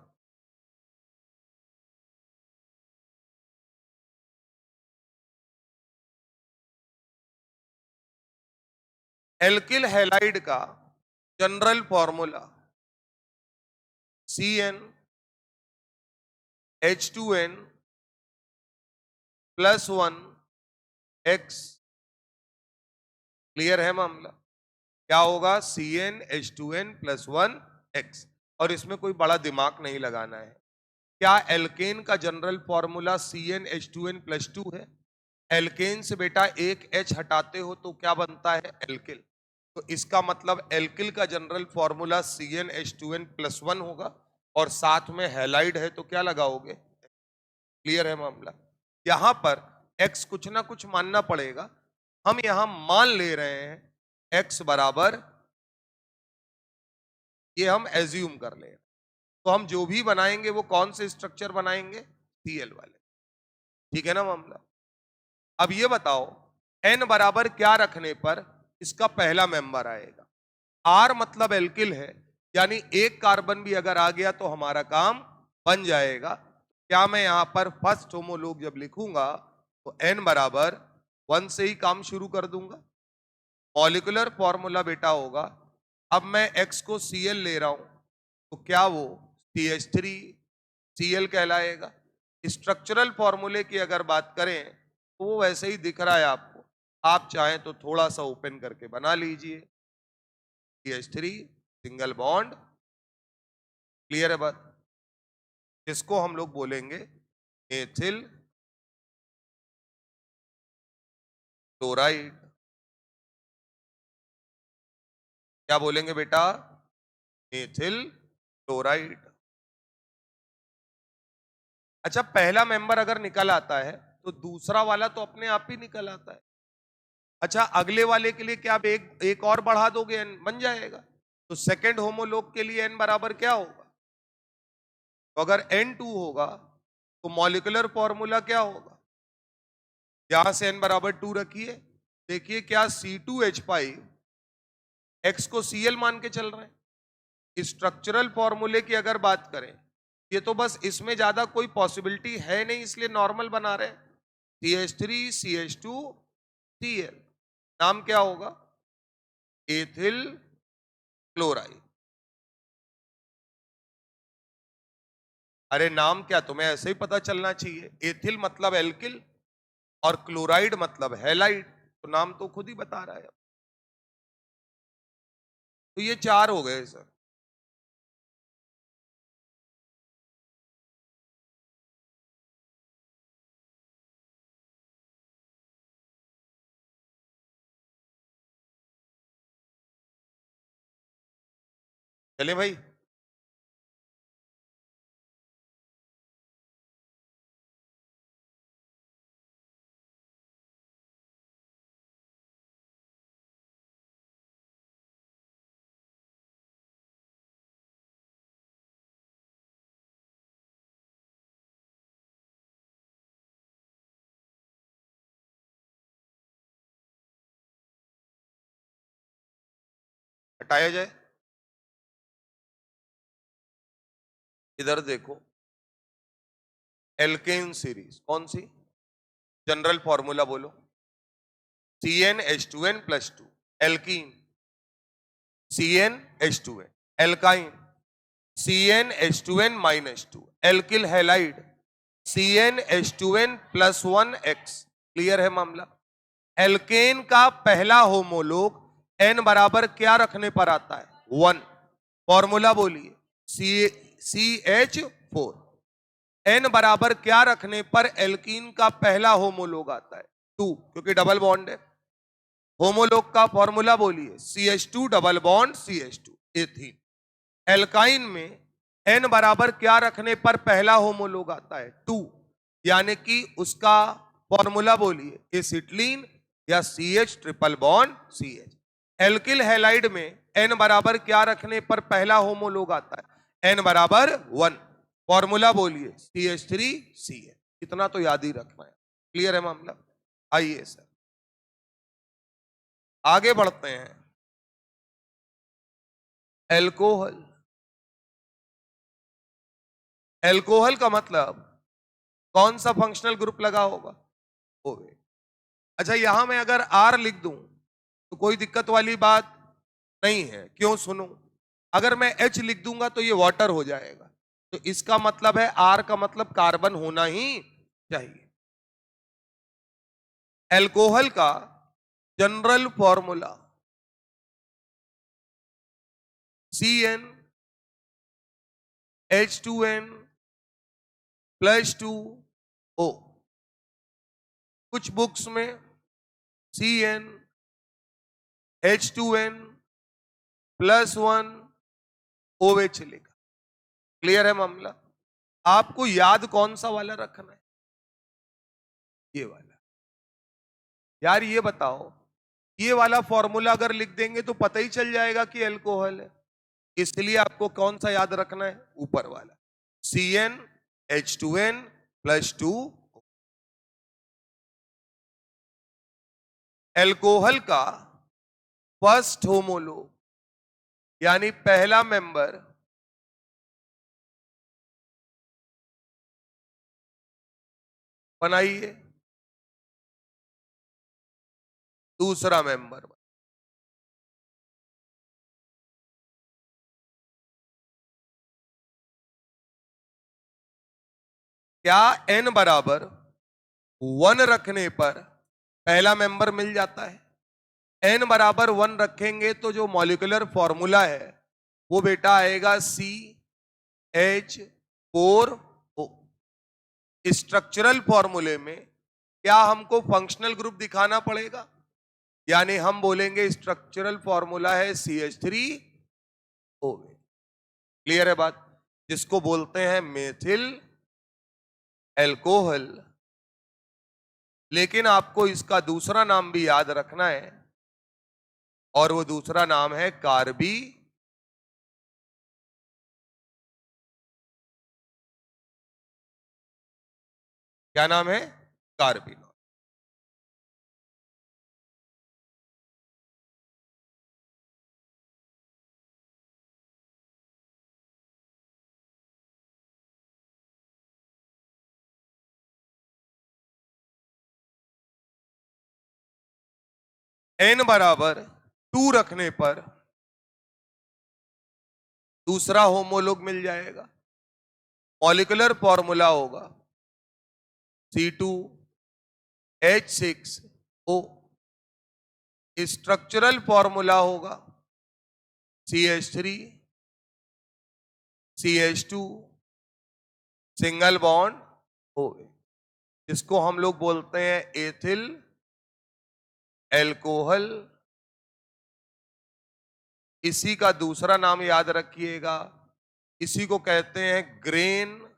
एल्किल हैलाइड का general formula CnH2n+1 X clear है मामला? क्या होगा? CnH2n plus 1x। और इसमें कोई बड़ा दिमाग नहीं लगाना है। क्या एल्केन का जनरल फॉर्मूला CnH2n प्लस 2 है? एल्केन से बेटा एक H हटाते हो तो क्या बनता है? एल्किल। तो इसका मतलब एल्किल का जनरल फॉर्मूला CnH2n प्लस 1 होगा, और साथ में हैलाइड है तो क्या लगाओगे? क्लियर है मामला? यहां पर x कुछ ना कुछ मानना पड़ेगा। हम यहां मान ले रहे हैं x बराबर, ये हम एज्यूम कर ले। तो हम जो भी बनाएंगे वो कौन से स्ट्रक्चर बनाएंगे? Cl वाले। ठीक है ना मामला? अब ये बताओ, n बराबर क्या रखने पर इसका पहला मेंबर आएगा? R मतलब एल्किल है, यानी एक कार्बन भी अगर आ गया तो हमारा काम बन जाएगा। क्या मैं यहां पर फर्स्ट होमोलोग जब लिखूंगा तो n बराबर 1 से ही काम शुरू कर दूंगा। मॉलिक्यूलर फॉर्मूला बेटा होगा, अब मैं x को Cl ले रहा हूं तो क्या वो CH3Cl कहलाएगा। स्ट्रक्चरल फॉर्मूले की अगर बात करें तो वो वैसे ही दिख रहा है आपको, आप चाहें तो थोड़ा सा ओपन करके बना लीजिए। CH3 single bond. क्लियर है बात? जिसको हम लोग बोलेंगे एथिल क्लोराइड। क्या बोलेंगे बेटा? Ethyl chloride. अच्छा, पहला मेंबर अगर निकल आता है तो दूसरा वाला तो अपने आप ही निकल आता है। अच्छा, अगले वाले के लिए क्या आप एक और बढ़ा दोगे, n बन जाएगा। तो सेकंड होमोलोग के लिए n बराबर क्या होगा? तो अगर N2 होगा तो मॉलिक्यूलर फॉर्मूला क्या होगा? यहां से n बराबर 2 रखिए। देखिए क्या C2H5 x को Cl मान के चल रहे हैं। स्ट्रक्चरल फॉर्मूले की अगर बात करें, ये तो बस इसमें ज्यादा कोई पॉसिबिलिटी है नहीं, इसलिए नॉर्मल बना रहे हैं। CH3 CH2 Cl। नाम क्या होगा? Ethyl chloride. अरे नाम क्या, तुम्हें ऐसे ही पता चलना चाहिए। एथिल मतलब एल्किल और क्लोराइड मतलब हैलाइड, तो नाम तो खुद ही बता रहा है। तो ये 4 हो गए सर। चले भाई। हटाया जाए। इधर देखो, एल्केन सीरीज कौन सी? जनरल फॉर्मूला बोलो। CnH2n plus 2 alkene, CnH2n alkyne, CnH2n minus 2 alkyl halide, CnH2n plus 1x। Clear है मामला? एल्केन का पहला होमोलोग n बराबर क्या रखने पर आता है? 1। फॉर्मूला बोलिए। CH4। n बराबर क्या रखने पर एल्कीन का पहला होमोलोग आता है? 2, क्योंकि डबल बॉन्ड है। होमोलोग का फॉर्मूला बोलिए। CH2 double bond CH2 ethene. Alkyne में n बराबर क्या रखने पर पहला होमोलोग आता है? 2, यानी कि उसका फॉर्मूला बोलिए। एसिटिलीन या CH triple bond CH। Alkyl halide में n बराबर क्या रखने पर पहला होमोलोग आता है? n बराबर 1। फॉर्मूला बोलिए CH3CH। इतना तो याद ही रखना है। क्लियर है मामला? आइए सर आगे बढ़ते हैं। एल्कोहल। एल्कोहल का मतलब कौन सा फंक्शनल ग्रुप लगा होगा? OH। अच्छा, यहां मैं अगर R लिख दूं तो कोई दिक्कत वाली बात नहीं है। क्यों? सुनो, अगर मैं H लिख दूंगा तो ये वाटर हो जाएगा। तो इसका मतलब है R का मतलब कार्बन होना ही चाहिए। एल्कोहल का जनरल फॉर्मूला CnH2n+2O। कुछ बुक्स में CnH2n+1OH लिखा। क्लियर है मामला? आपको याद कौन सा वाला रखना है? ये वाला। यार ये बताओ, ये वाला फॉर्मूला अगर लिख देंगे तो पता ही चल जाएगा कि अल्कोहल है, इसलिए आपको कौन सा याद रखना है? ऊपर वाला, CnH2n+2। अल्कोहल का फर्स्ट होमोलोग यानी पहला मेंबर बनाइए, दूसरा मेंबर। क्या n बराबर 1 रखने पर पहला मेंबर मिल जाता है? n बराबर 1 रखेंगे तो जो मॉलिक्यूलर फॉर्मूला है वो बेटा आएगा CH4O। स्ट्रक्चरल फॉर्मूले में क्या हमको फंक्शनल ग्रुप दिखाना पड़ेगा? यानी हम बोलेंगे स्ट्रक्चरल फॉर्मूला है CH3O। क्लियर है बात? जिसको बोलते हैं मेथिल एल्कोहल। लेकिन आपको इसका दूसरा नाम भी याद रखना है, और वो दूसरा नाम है कार्बी। क्या नाम है? कार्बिनॉल। n बराबर 2 रखने पर दूसरा होमोलोग मिल जाएगा। मॉलिक्यूलर फॉर्मूला होगा C2H6O। स्ट्रक्चरल फॉर्मूला होगा CH3CH2 सिंगल बॉन्ड OH, जिसको हम लोग बोलते हैं एथिल एल्कोहल। इसी का दूसरा नाम याद रखिएगा, इसी को कहते हैं ग्रेन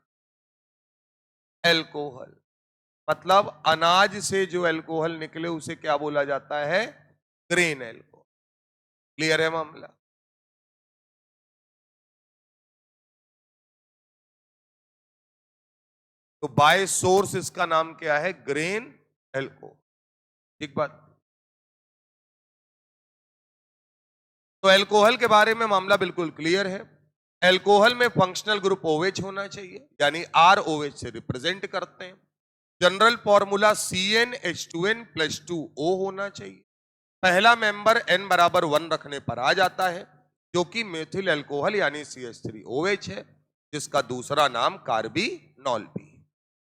एल्कोहल। मतलब अनाज से जो एल्कोहल निकले उसे क्या बोला जाता है? Grain alcohol. क्लियर है मामला? तो बाय सोर्स इसका नाम क्या है? Grain alcohol. ठीक बात। तो एल्कोहल के बारे में मामला बिल्कुल क्लियर है। एल्कोहल में फंक्शनल ग्रुप OH होना चाहिए, यानी ROH से रिप्रेजेंट करते हैं। जनरल फॉर्मूला CnH2n+2O होना चाहिए। पहला मेंबर n बराबर 1 रखने पर आ जाता है, जो कि मेथिल एल्कोहल यानी CH3OH है, जिसका दूसरा नाम कार्बिनॉल भी।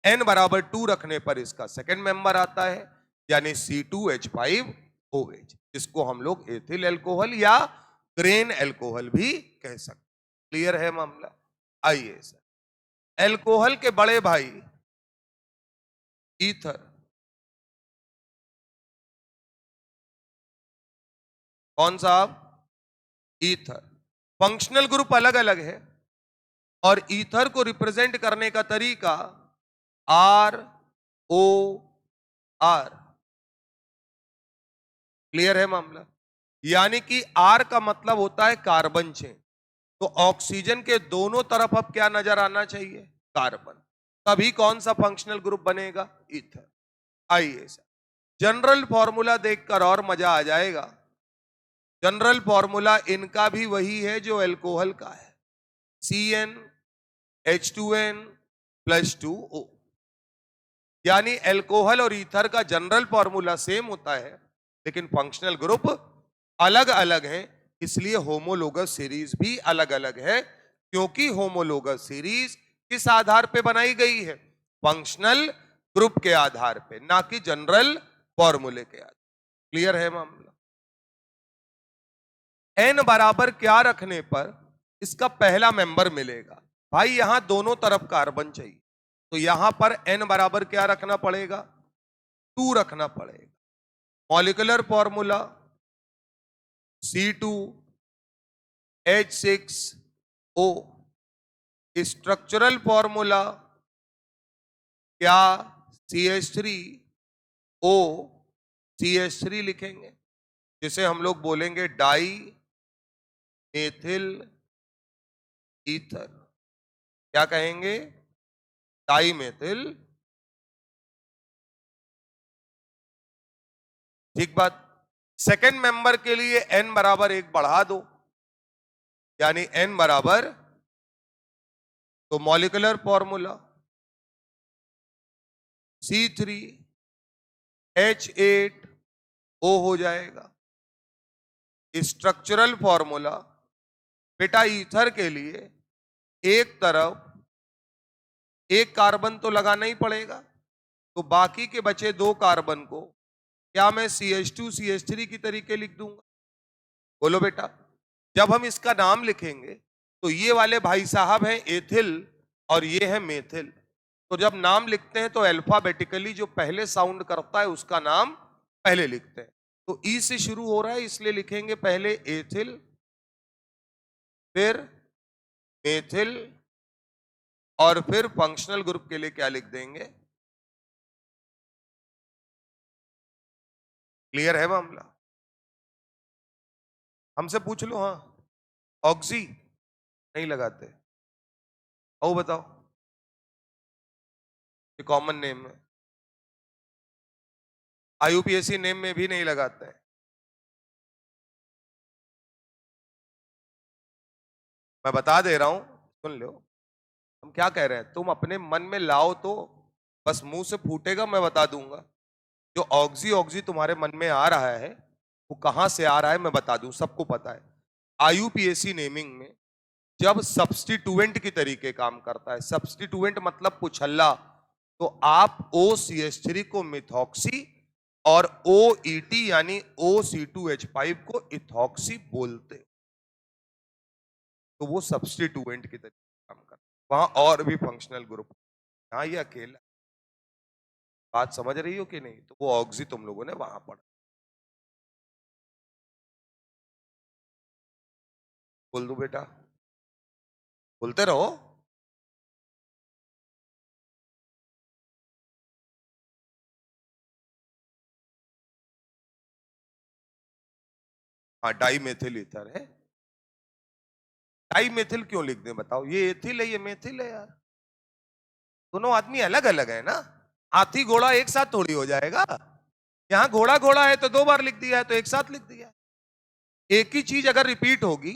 n बराबर 2 रखने पर इसका सेकंड मेंबर आता है, यानी C2H5OH, जिसको हम लोग एथिल एल्कोहल या ग्रेन एल्कोहल भी कह सकते। क्लियर है मामला? आइए सर, एल्कोहल के बड़े भाई ईथर। कौन साहब? ईथर। फंक्शनल ग्रुप अलग अलग है, और ईथर को रिप्रेजेंट करने का तरीका ROR। क्लियर है मामला? यानी कि R का मतलब होता है कार्बन चेन, तो ऑक्सीजन के दोनों तरफ अब क्या नजर आना चाहिए? कार्बन। तभी कौन सा फंक्शनल ग्रुप बनेगा? ईथर। आइए सर, जनरल फॉर्मूला देखकर और मजा आ जाएगा। जनरल फॉर्मूला इनका भी वही है जो एल्कोहल का है, CnH2n+2O। यानी एल्कोहल और ईथर का जनरल फॉर्मूला सेम होता है, लेकिन फंक्शनल ग्रुप अलग अलग हैं, इसलिए होमोलोगस सीरीज भी अलग अलग है। क्योंकि होमोलोगस सीरीज किस आधार पे बनाई गई है? फंक्शनल ग्रुप के आधार पे, ना कि जनरल फॉर्मूले के आधार। क्लियर है मामला? n बराबर क्या रखने पर इसका पहला मेंबर मिलेगा? भाई यहां दोनों तरफ कार्बन चाहिए, तो यहां पर n बराबर क्या रखना पड़ेगा? 2 रखना पड़ेगा। Molecular formula C2H6O। Structural formula क्या? CH3O CH3 लिखेंगे, जिसे हम लोग बोलेंगे डाई मेथिल ईथर। क्या कहेंगे? Dimethyl. ठीक बात। सेकंड मेंबर के लिए n बराबर 1 बढ़ा दो, यानी n बराबर, तो मॉलिक्यूलर फॉर्मूला C3H8O हो जाएगा। स्ट्रक्चरल फॉर्मूला बेटा ईथर के लिए एक तरफ एक कार्बन तो लगाना ही पड़ेगा, तो बाकी के बचे 2 कार्बन को क्या मैं CH2 CH3 की तरीके लिख दूंगा? बोलो बेटा। जब हम इसका नाम लिखेंगे तो ये वाले भाई साहब हैं एथिल और ये है मेथिल, तो जब नाम लिखते हैं तो अल्फाबेटिकली जो पहले साउंड करता है उसका नाम पहले लिखते हैं। तो ई से शुरू हो रहा है इसलिए लिखेंगे पहले एथिल, फिर मेथिल, और फिर फंक्शनल ग्रुप के लिए क्या लिख देंगे? क्लियर है मामला? हमसे पूछ लो। हाँ, ऑक्सी नहीं लगाते? आओ बताओ, ये कॉमन नेम है, IUPAC नेम में भी नहीं लगाते हैं। मैं बता दे रहा हूं, सुन लो। हम क्या कह रहे हैं, तुम अपने मन में लाओ तो बस मुंह से फूटेगा, मैं बता दूंगा। जो ऑक्सी ऑक्सी तुम्हारे मन में आ रहा है वो कहां से आ रहा है मैं बता दूं, सबको पता है। IUPAC नेमिंग में जब सब्स्टिट्यूएंट की तरीके काम करता है, सब्स्टिट्यूएंट मतलब पुछल्ला, तो आप OCH3 को मिथॉक्सी और OET यानी OC2H5 को इथॉक्सी बोलते, तो वो सब्स्टिट्यूएंट की तरीके काम करता है। वहां और भी फंक्शनल ग्रुप, यहाँ ये अकेला। बात समझ रही हो कि नहीं? तो वो ऑक्सी तुम लोगों ने वहां पढ़ा। बोल दो बेटा, बोलते रहो। हाँ, डाई मेथिल ईथर है। डाई मेथिल क्यों लिख दें बताओ? ये एथिल है, ये मेथिल है यार, दोनों आदमी अलग अलग है ना। हाथी घोड़ा एक साथ थोड़ी हो जाएगा। यहाँ घोड़ा घोड़ा है तो 2 बार लिख दिया है, तो एक साथ लिख दिया। एक ही चीज अगर रिपीट होगी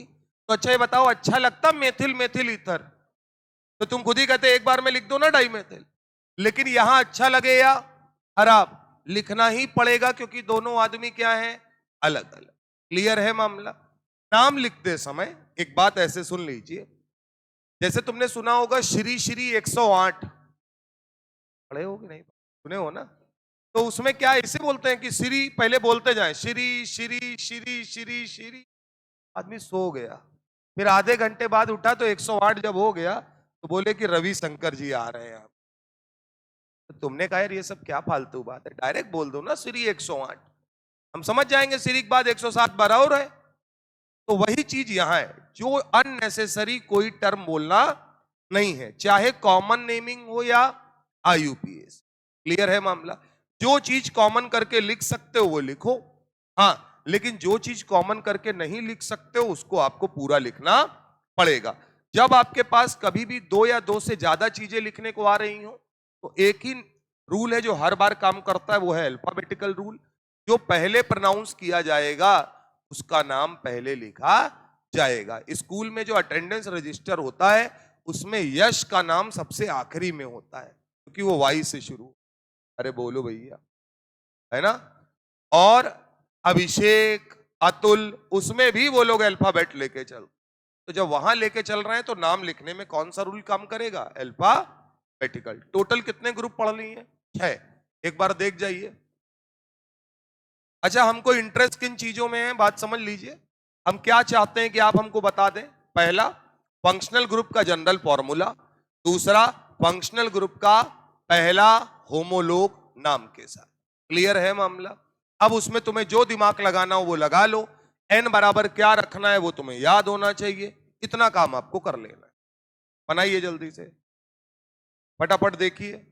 तो अच्छा ये बताओ, अच्छा लगता मेथिल मेथिल ईथर? तो तुम खुद ही कहते एक बार में लिख दो ना डाई मेथिल। लेकिन यहां अच्छा लगे या खराब, लिखना ही पड़ेगा क्योंकि दोनों आदमी क्या है? अलग अलग। क्लियर है मामला? नाम लिखते समय एक बात ऐसे सुन लीजिए, जैसे तुमने सुना होगा श्री श्री 108, पढ़े हो कि नहीं? सुने हो ना? तो उसमें क्या ऐसे बोलते हैं कि श्री पहले बोलते जाएं, श्री श्री श्री श्री श्री, आदमी सो गया, फिर आधे घंटे बाद उठा तो 108 जब हो गया तो बोले कि रवि शंकर जी आ रहे हैं। तो तुमने कहा यार ये सब क्या फालतू बात है, डायरेक्ट बोल दो ना श्री 108, हम समझ जाएंगे श्री के बाद 107 बराबर है। तो वही चीज यहां है, जो अननेसेसरी कोई टर्म बोलना नहीं है, चाहे कॉमन नेमिंग हो या IUPAC। क्लियर है मामला? जो चीज कॉमन करके लिख सकते हो वो लिखो, हाँ, लेकिन जो चीज कॉमन करके नहीं लिख सकते हो उसको आपको पूरा लिखना पड़ेगा। जब आपके पास कभी भी 2 या 2 से ज्यादा चीजें लिखने को आ रही हो तो एक ही रूल है जो हर बार काम करता है, वो है अल्फाबेटिकल रूल। जो पहले प्रोनाउंस किया जाएगा उसका नाम पहले लिखा जाएगा। स्कूल में जो अटेंडेंस रजिस्टर होता है उसमें यश का नाम सबसे आखिरी में होता है क्योंकि वो वाई से शुरू। अरे बोलो भैया, है ना? और अभिषेक, अतुल, उसमें भी वो लोग अल्फाबेट लेके चल, तो जब वहां लेके चल रहे हैं तो नाम लिखने में कौन सा रूल काम करेगा? अल्फाबेटिकल। टोटल कितने ग्रुप पढ़ लिए हैं? 6। एक बार देख जाइए, अच्छा, हमको इंटरेस्ट किन चीजों में है, बात समझ लीजिए। हम क्या चाहते हैं कि आप हमको बता दें। पहला, फंक्शनल ग्रुप का जनरल फॉर्मूला। दूसरा, फंक्शनल ग्रुप का पहला होमोलोग नाम के साथ। क्लियर है मामला? अब उसमें तुम्हें जो दिमाग लगाना हो वो लगा लो। एन बराबर क्या रखना है वो तुम्हें याद होना चाहिए। इतना काम आपको कर लेना है। बनाइए जल्दी से, फटाफट देखिए।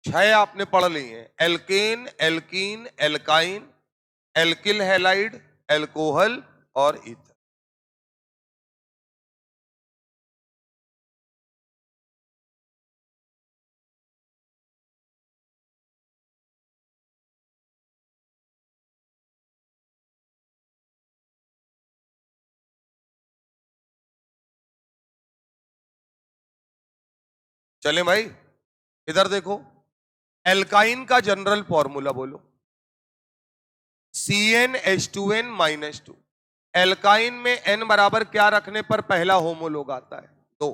छह आपने पढ़ ली हैं। Alkane, alkene, alkyne, alkyl halide, alcohol और ईथर। चले भाई, इधर देखो। एल्काइन का जनरल फॉर्मूला बोलो। CnH2n-2। एल्काइन में n बराबर क्या रखने पर पहला होमोलोग आता है? तो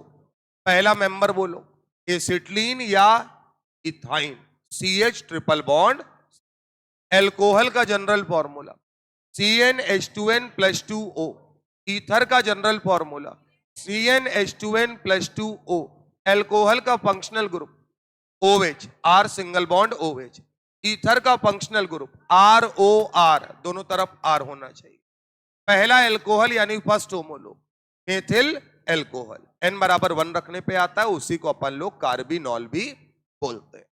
पहला मेंबर बोलो। एसिटिलीन या ethyne. CH triple bond. Alcohol का जनरल फॉर्मूला CnH2n+2O। ईथर का जनरल फॉर्मूला CnH2n+2O। एल्कोहल का functional group OH, R single bond OH। Ether का फंक्शनल ग्रुप ROR, दोनों तरफ R होना चाहिए। पहला एल्कोहल यानी first homologue methyl alcohol. N बराबर 1 रखने पे आता है, उसी को अपन लोग कार्बिनॉल भी बोलते हैं।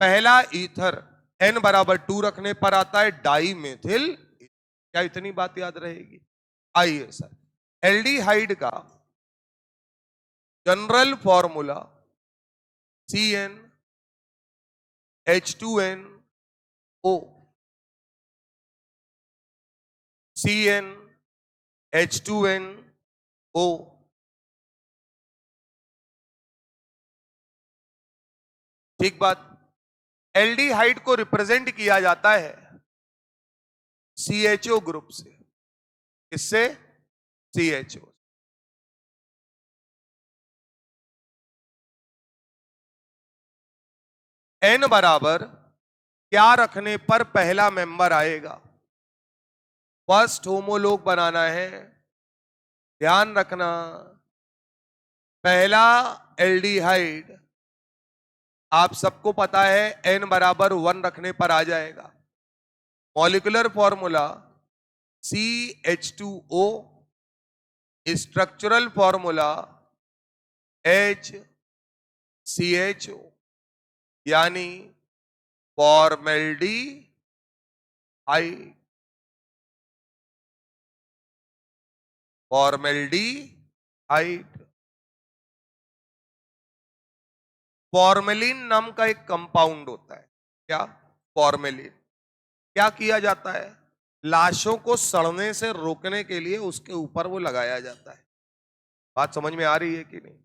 पहला ईथर N बराबर 2 रखने पर आता है डाई मेथिल। क्या इतनी बात याद रहेगी? आइए सर, एल्डिहाइड का जनरल फॉर्मूला CnH2nO। CnH2nO। ठीक बात। एल्डिहाइड को रिप्रेजेंट किया जाता है CHO ग्रुप से। किससे? CHO। N बराबर क्या रखने पर पहला मेंबर आएगा? फर्स्ट होमोलोग बनाना है, ध्यान रखना। पहला एल्डिहाइड आप सबको पता है N बराबर 1 रखने पर आ जाएगा। Molecular formula CH2O। Structural formula HCHO, यानी फॉर्मेल्डिहाइड। फॉर्मेल्डिहाइड फॉर्मेलिन नाम का एक कंपाउंड होता है। क्या? फॉर्मेलिन। क्या किया जाता है? लाशों को सड़ने से रोकने के लिए उसके ऊपर वो लगाया जाता है। बात समझ में आ रही है कि नहीं?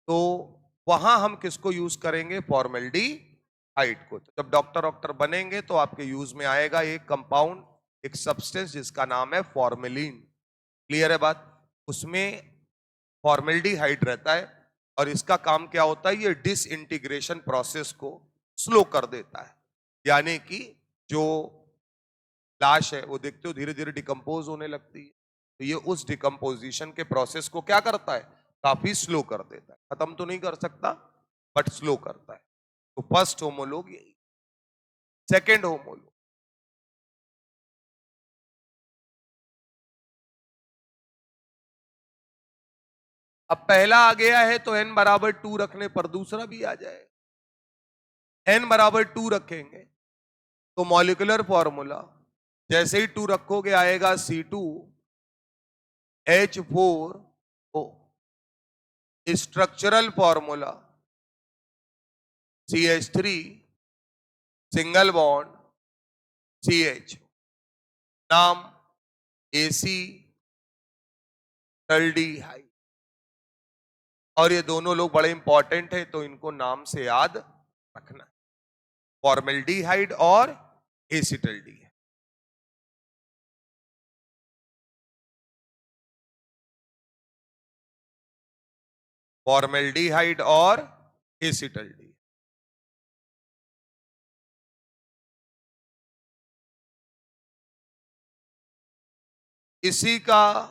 तो वहां हम किसको यूज करेंगे? फॉर्मेल्डिहाइड को। जब डॉक्टर डॉक्टर बनेंगे तो आपके यूज में आएगा एक कंपाउंड, एक सब्सटेंस जिसका नाम है फॉर्मेलिन। क्लियर है बात? उसमें फॉर्मेल्डिहाइड रहता है और इसका काम क्या होता है? ये डिसइंटीग्रेशन प्रोसेस को स्लो कर देता है। यानी कि जो लाश है वो देखते हो धीरे धीरे डिकम्पोज होने लगती है, तो ये उस डिकम्पोजिशन के प्रोसेस को क्या करता है? काफी स्लो कर देता है। खत्म तो नहीं कर सकता, बट स्लो करता है। तो फर्स्ट होमोलोग यही। सेकेंड होमोलोग अब पहला आ गया है तो N बराबर 2 रखने पर दूसरा भी आ जाएगा। N बराबर 2 रखेंगे तो मॉलिक्यूलर फॉर्मूला जैसे ही 2 रखोगे आएगा C2H4O। Structural formula CH3 single bond CH, नाम एसीटल्डिहाइड। और ये दोनों लोग बड़े इंपॉर्टेंट है, तो इनको नाम से याद रखना, फॉर्मेल्डिहाइड और एसीटल्डिहाइड। फॉर्मेल्डिहाइड और एसीटल्डिहाइड। इसी का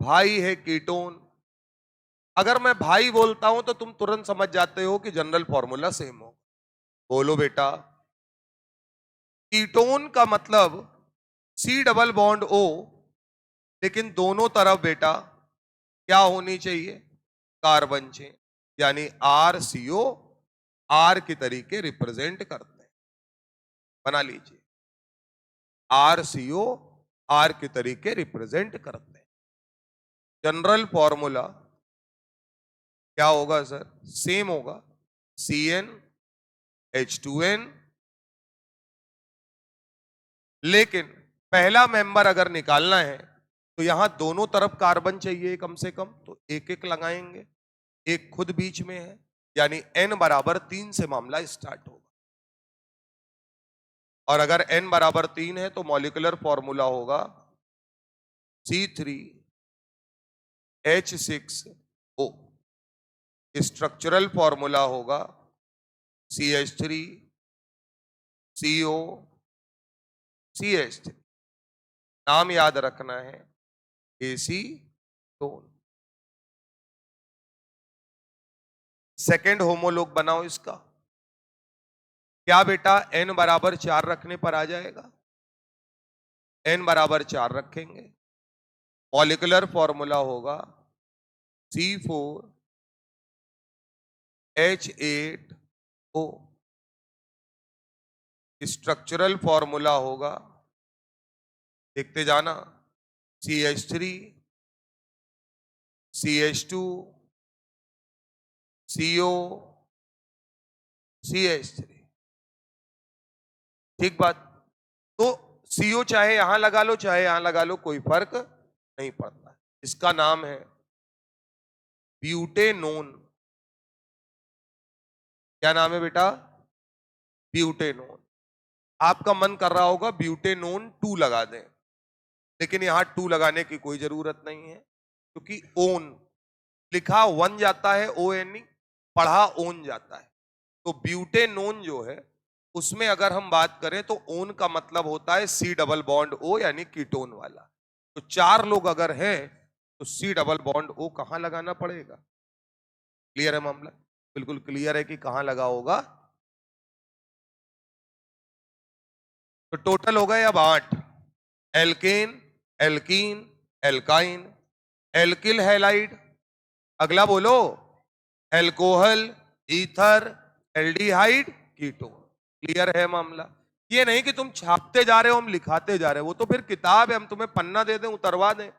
भाई है कीटोन। अगर मैं भाई बोलता हूं तो तुम तुरंत समझ जाते हो कि जनरल फॉर्मूला सेम हो। बोलो बेटा। कीटोन का मतलब C डबल बॉन्ड O, लेकिन दोनों तरफ बेटा क्या होनी चाहिए? कार्बन चेन, यानी RCO R की तरीके रिप्रेजेंट करते हैं। बना लीजिए, RCO R की तरीके रिप्रेजेंट करते हैं। जनरल फॉर्मूला क्या होगा सर? सेम होगा, CnH2n। लेकिन पहला मेंबर अगर निकालना है तो यहां दोनों तरफ कार्बन चाहिए कम से कम, तो एक एक लगाएंगे, एक खुद बीच में है, यानी n बराबर 3 से मामला स्टार्ट होगा। और अगर n बराबर 3 है तो मॉलिक्यूलर फॉर्मूला होगा C3H6O। स्ट्रक्चरल फॉर्मूला होगा CH3CO नाम याद रखना है एसीटोन। सेकेंड होमोलोग बनाओ इसका। क्या बेटा n बराबर 4 रखने पर आ जाएगा? n बराबर 4 रखेंगे, मॉलिक्यूलर फॉर्मूला होगा C4H8O। स्ट्रक्चरल फॉर्मूला होगा, देखते जाना, CH3 CH2 CO CH3। ठीक बात। तो CO चाहे यहां लगा लो चाहे यहां लगा लो, कोई फर्क नहीं पड़ता। इसका नाम है ब्यूटेनोन। क्या नाम है बेटा? ब्यूटेनोन। आपका मन कर रहा होगा ब्यूटेनोन 2 लगा दें, लेकिन यहां 2 लगाने की कोई जरूरत नहीं है, क्योंकि ओन लिखा 1 जाता है, ON, पढ़ा ओन जाता है। तो ब्यूटेनोन जो है उसमें अगर हम बात करें तो ओन का मतलब होता है C डबल बॉन्ड O, यानी कीटोन वाला। तो 4 लोग अगर हैं तो C डबल बॉन्ड O कहां लगाना पड़ेगा? क्लियर है मामला? बिल्कुल क्लियर है कि कहां लगा होगा। तो टोटल हो गए अब 8, alkane, alkene, alkyne, alkyl halide, अगला बोलो, alcohol, ether, aldehyde, ketone. Clear है मामला? ये नहीं कि तुम छापते जा रहे हो हम लिखाते जा रहे हो, वो तो फिर किताब है, हम तुम्हें पन्ना दे दें उतरवा दें।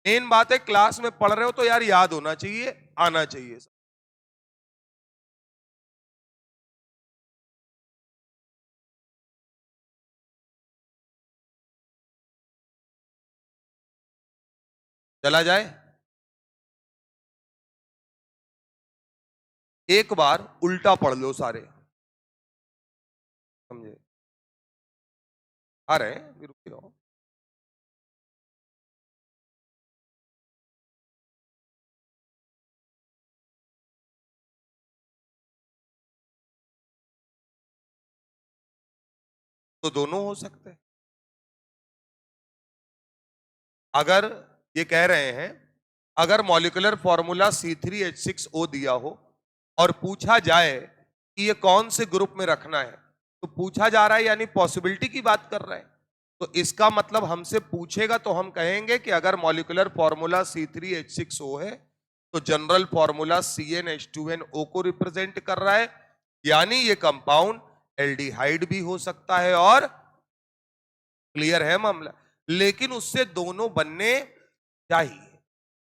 मेन बात है क्लास में पढ़ रहे हो तो यार याद होना चाहिए, आना चाहिए। चला जाए। एक बार उल्टा पढ़ लो सारे, समझे? आ रहे हैं, रुक जाओ। तो दोनों हो सकते हैं। अगर ये कह रहे हैं अगर मॉलिक्यूलर फॉर्मूला C3H6O दिया हो और पूछा जाए कि ये कौन से ग्रुप में रखना है, तो पूछा जा रहा है यानी पॉसिबिलिटी की बात कर रहे हैं, तो इसका मतलब हमसे पूछेगा तो हम कहेंगे कि अगर मॉलिक्यूलर फॉर्मूला C3H6O है तो जनरल फॉर्मूला CnH2nO को रिप्रेजेंट कर रहा है, यानी ये कंपाउंड एल्डिहाइड भी हो सकता है। और क्लियर है मामला? लेकिन उससे दोनों बनने चाहिए।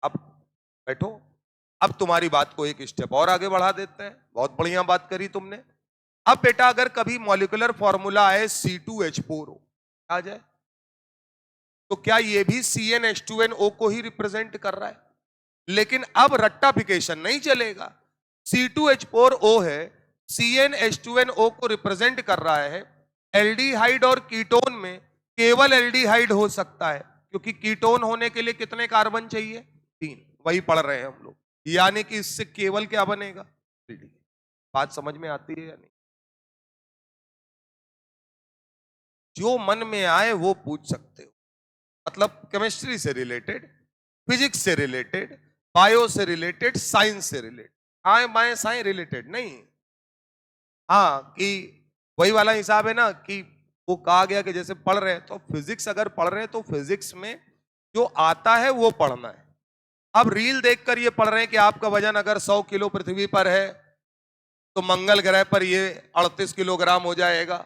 अब बैठो, अब तुम्हारी बात को एक स्टेप और आगे बढ़ा देते हैं। बहुत बढ़िया बात करी तुमने। अब बेटा अगर कभी मॉलिक्यूलर फॉर्मूला आए C2H4 आ जाए, तो क्या ये भी CnH2nO को ही रिप्रेजेंट कर रहा है? लेकिन अब रट्टाफिकेशन नहीं चलेगा। C2H4O है, CnH2nO को रिप्रेजेंट कर रहा है। एल्डिहाइड और कीटोन में केवल एल्डिहाइड हो सकता है, क्योंकि कीटोन होने के लिए कितने कार्बन चाहिए? 3। वही पढ़ रहे हैं हम लोग। यानी कि इससे केवल क्या बनेगा? एल्डिहाइड। बात समझ में आती है या नहीं? जो मन में आए वो पूछ सकते हो, मतलब केमिस्ट्री से रिलेटेड, फिजिक्स से रिलेटेड, बायो से रिलेटेड, साइंस से रिलेटेड, आए बाएं साएं रिलेटेड नहीं। हाँ, कि वही वाला हिसाब है ना कि वो कहा गया कि जैसे पढ़ रहे हैं तो फिजिक्स अगर पढ़ रहे हैं तो फिजिक्स में जो आता है वो पढ़ना है। अब रील देखकर ये पढ़ रहे हैं कि आपका वजन अगर 100 किलो पृथ्वी पर है तो मंगल ग्रह पर ये 38 किलोग्राम हो जाएगा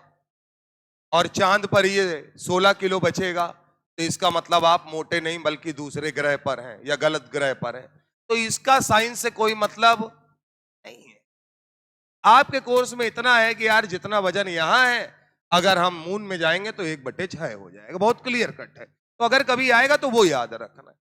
और चांद पर ये 16 किलो बचेगा, तो इसका मतलब आप मोटे नहीं बल्कि दूसरे ग्रह पर हैं या गलत ग्रह पर हैं। तो इसका साइंस से कोई मतलब नहीं है। आपके कोर्स में इतना है कि यार जितना वजन यहां है, अगर हम मून में जाएंगे तो 1/6 हो जाएगा। बहुत क्लियर कट है। तो अगर कभी आएगा तो वो याद रखना है।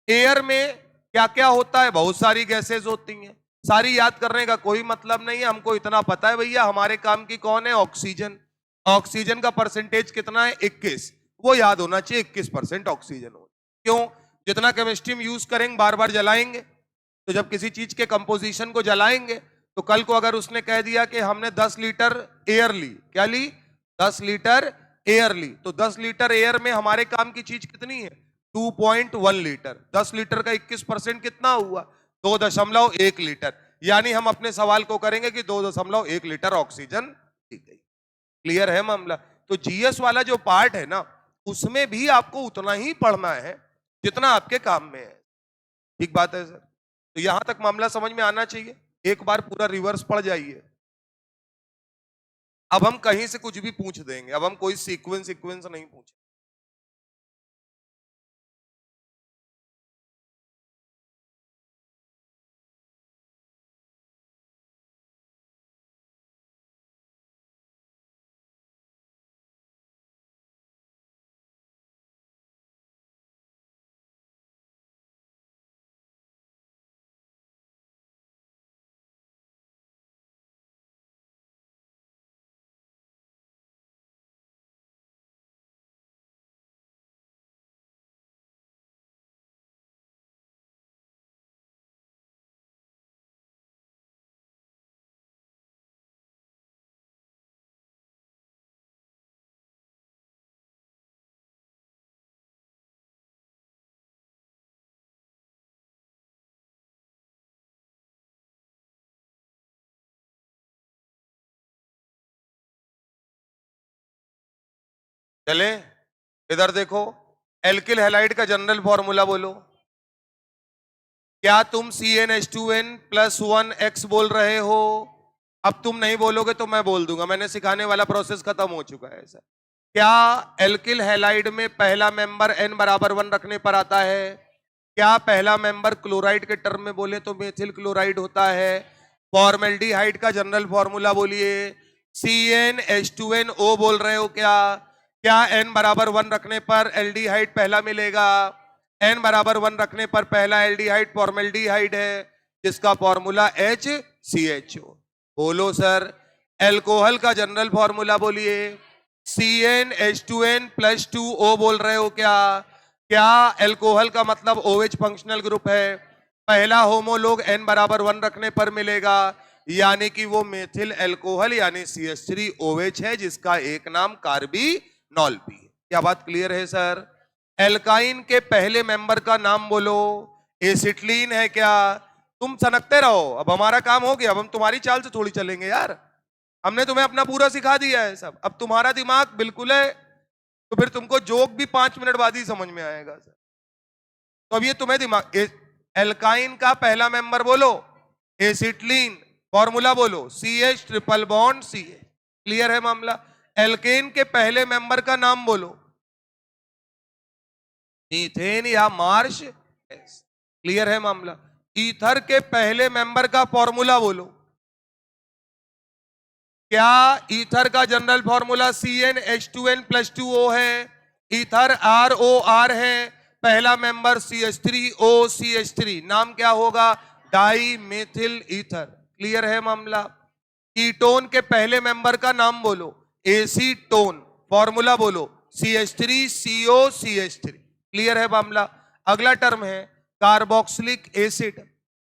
एयर में क्या क्या होता है? बहुत सारी गैसेज होती हैं, सारी याद करने का कोई मतलब नहीं है। हमको इतना पता है भैया हमारे काम की कौन है? ऑक्सीजन। ऑक्सीजन का परसेंटेज कितना है? 21। वो याद होना चाहिए, 21% ऑक्सीजन हो। क्यों? जितना केमिस्ट्री में यूज करेंगे, बार बार जलाएंगे, तो जब किसी चीज के कंपोजिशन को जलाएंगे तो कल को अगर उसने कह दिया कि हमने 10 लीटर एयर ली, क्या ली? 10 लीटर एयर ली, तो 10 लीटर एयर में हमारे काम की चीज कितनी है? 2.1 लीटर। 10 लीटर का 21% कितना हुआ? 2.1 लीटर। यानी हम अपने सवाल को करेंगे कि 2.1 लीटर ऑक्सीजन दी गई। क्लियर है मामला? तो जीएस वाला जो पार्ट है ना, उसमें भी आपको उतना ही पढ़ना है जितना आपके काम में है। ठीक बात है सर? तो यहां तक मामला समझ में आना चाहिए। एक बार पूरा रिवर्स पढ़ जाइए। अब हम कहीं से कुछ भी पूछ देंगे, अब हम कोई सीक्वेंस सीक्वेंस नहीं पूछे। चले इधर देखो, एल्किल हैलाइड का जनरल फॉर्मूला बोलो। क्या तुम CnH2n+1x बोल रहे हो? अब तुम नहीं बोलोगे तो मैं बोल दूंगा, मैंने सिखाने वाला प्रोसेस खत्म हो चुका है सर। क्या एल्किल हैलाइड में पहला मेंबर n=1 रखने पर आता है? क्या पहला मेंबर क्लोराइड के टर्म में बोले तो मेथिल क्लोराइड होता है? फॉर्मेल्डिहाइड का जनरल फॉर्मूला बोलिए। CnH2nO बोल रहे हो क्या? क्या n=1 रखने पर एल्डिहाइड पहला मिलेगा? n=1 रखने पर पहला एल्डिहाइड फॉर्मेल्डिहाइड है, जिसका फॉर्मूला HCHO। बोलो सर। एल्कोहल का जनरल फॉर्मूला बोलिए। CnH2n+2O बोल रहे हो क्या? क्या एल्कोहल का मतलब OH फंक्शनल ग्रुप है? पहला होमोलोग n=1 रखने पर मिलेगा, यानी कि वो मेथिल एल्कोहल यानी CH3OH है, जिसका एक नाम कार्बिनॉल भी है। क्या बात क्लियर है सर? एल्काइन के पहले मेंबर का नाम बोलो। एसिटिलीन है क्या? तुम सनकते रहो, अब हमारा काम हो गया, अब हम तुम्हारी चाल से थोड़ी चलेंगे यार। हमने तुम्हें अपना पूरा सिखा दिया है सब, अब तुम्हारा दिमाग बिल्कुल है, तो फिर तुमको जोक भी 5 मिनट बाद ही समझ में आएगा सर। तो अब ये तुम्हें दिमाग, एल्काइन का पहला मेंबर बोलो एसिटिलीन, फॉर्मूला बोलो CH∼CH। क्लियर है मामला? एल्केन के पहले मेंबर का नाम बोलो, मीथेन या मार्श। क्लियर है मामला? ईथर के पहले मेंबर का फॉर्मूला बोलो। क्या ईथर का जनरल फॉर्मूला CnH2n+2O है? ईथर ROR है, पहला मेंबर CH3OCH3, नाम क्या होगा? Die methyl ether. क्लियर है मामला? कीटोन के पहले मेंबर का नाम बोलो, एसीटोन, फॉर्मूला बोलो CH3COCH3। क्लियर है मामला? अगला टर्म है कार्बोक्सिलिक एसिड।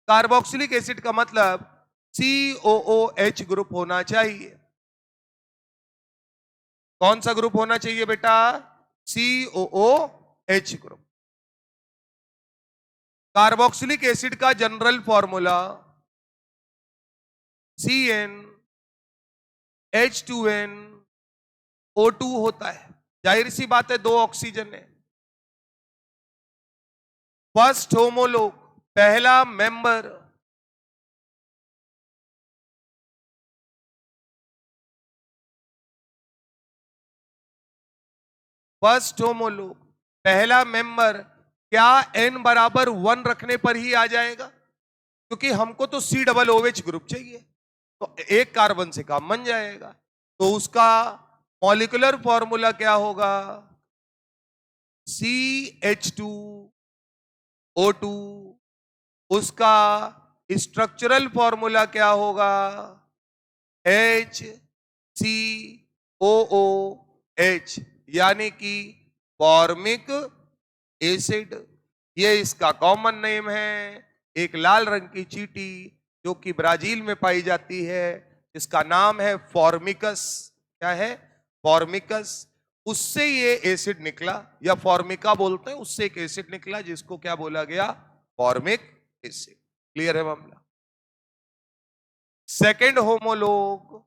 कार्बोक्सिलिक एसिड का मतलब COOH ग्रुप होना चाहिए। कौन सा ग्रुप होना चाहिए बेटा? COOH group. कार्बोक्सिलिक एसिड का जनरल फॉर्मूला CnH2nO2 होता है। जाहिर सी बात है, 2 ऑक्सीजन है। फर्स्ट होमोलोग, पहला मेंबर, फर्स्ट होमोलोग, पहला मेंबर क्या n बराबर 1 रखने पर ही आ जाएगा? क्योंकि हमको तो COOH ग्रुप चाहिए, तो एक कार्बन से काम बन जाएगा। तो उसका मॉलिक्यूलर फॉर्मूला क्या होगा? CH2O2। उसका स्ट्रक्चरल फॉर्मूला क्या होगा? HCOOH, यानी कि फॉर्मिक एसिड। ये इसका कॉमन नेम है। एक लाल रंग की चींटी जो कि ब्राजील में पाई जाती है, इसका नाम है फॉर्मिकस। क्या है? फॉर्मिकस। उससे ये एसिड निकला, या फॉर्मिका बोलते हैं, उससे एक एसिड निकला जिसको क्या बोला गया? Formic acid. क्लियर है मामला? सेकेंड होमोलोग,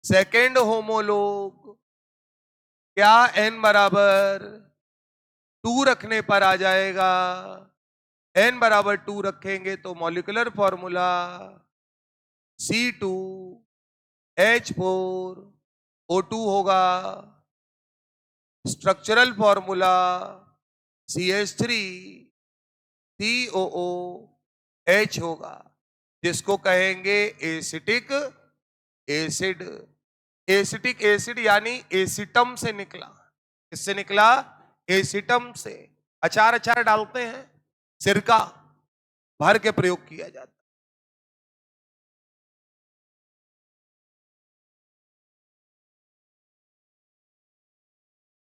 सेकेंड होमोलोग क्या n बराबर 2 रखने पर आ जाएगा? n बराबर 2 रखेंगे तो मॉलिक्यूलर फॉर्मूला C2H4O2 होगा। स्ट्रक्चरल फॉर्मूला CH3COOH होगा, जिसको कहेंगे एसिटिक एसिड। एसिटिक एसिड यानी एसिटम से निकला। किससे निकला? एसिटम से। अचार अचार डालते हैं, सिरका भर के प्रयोग किया जाता है।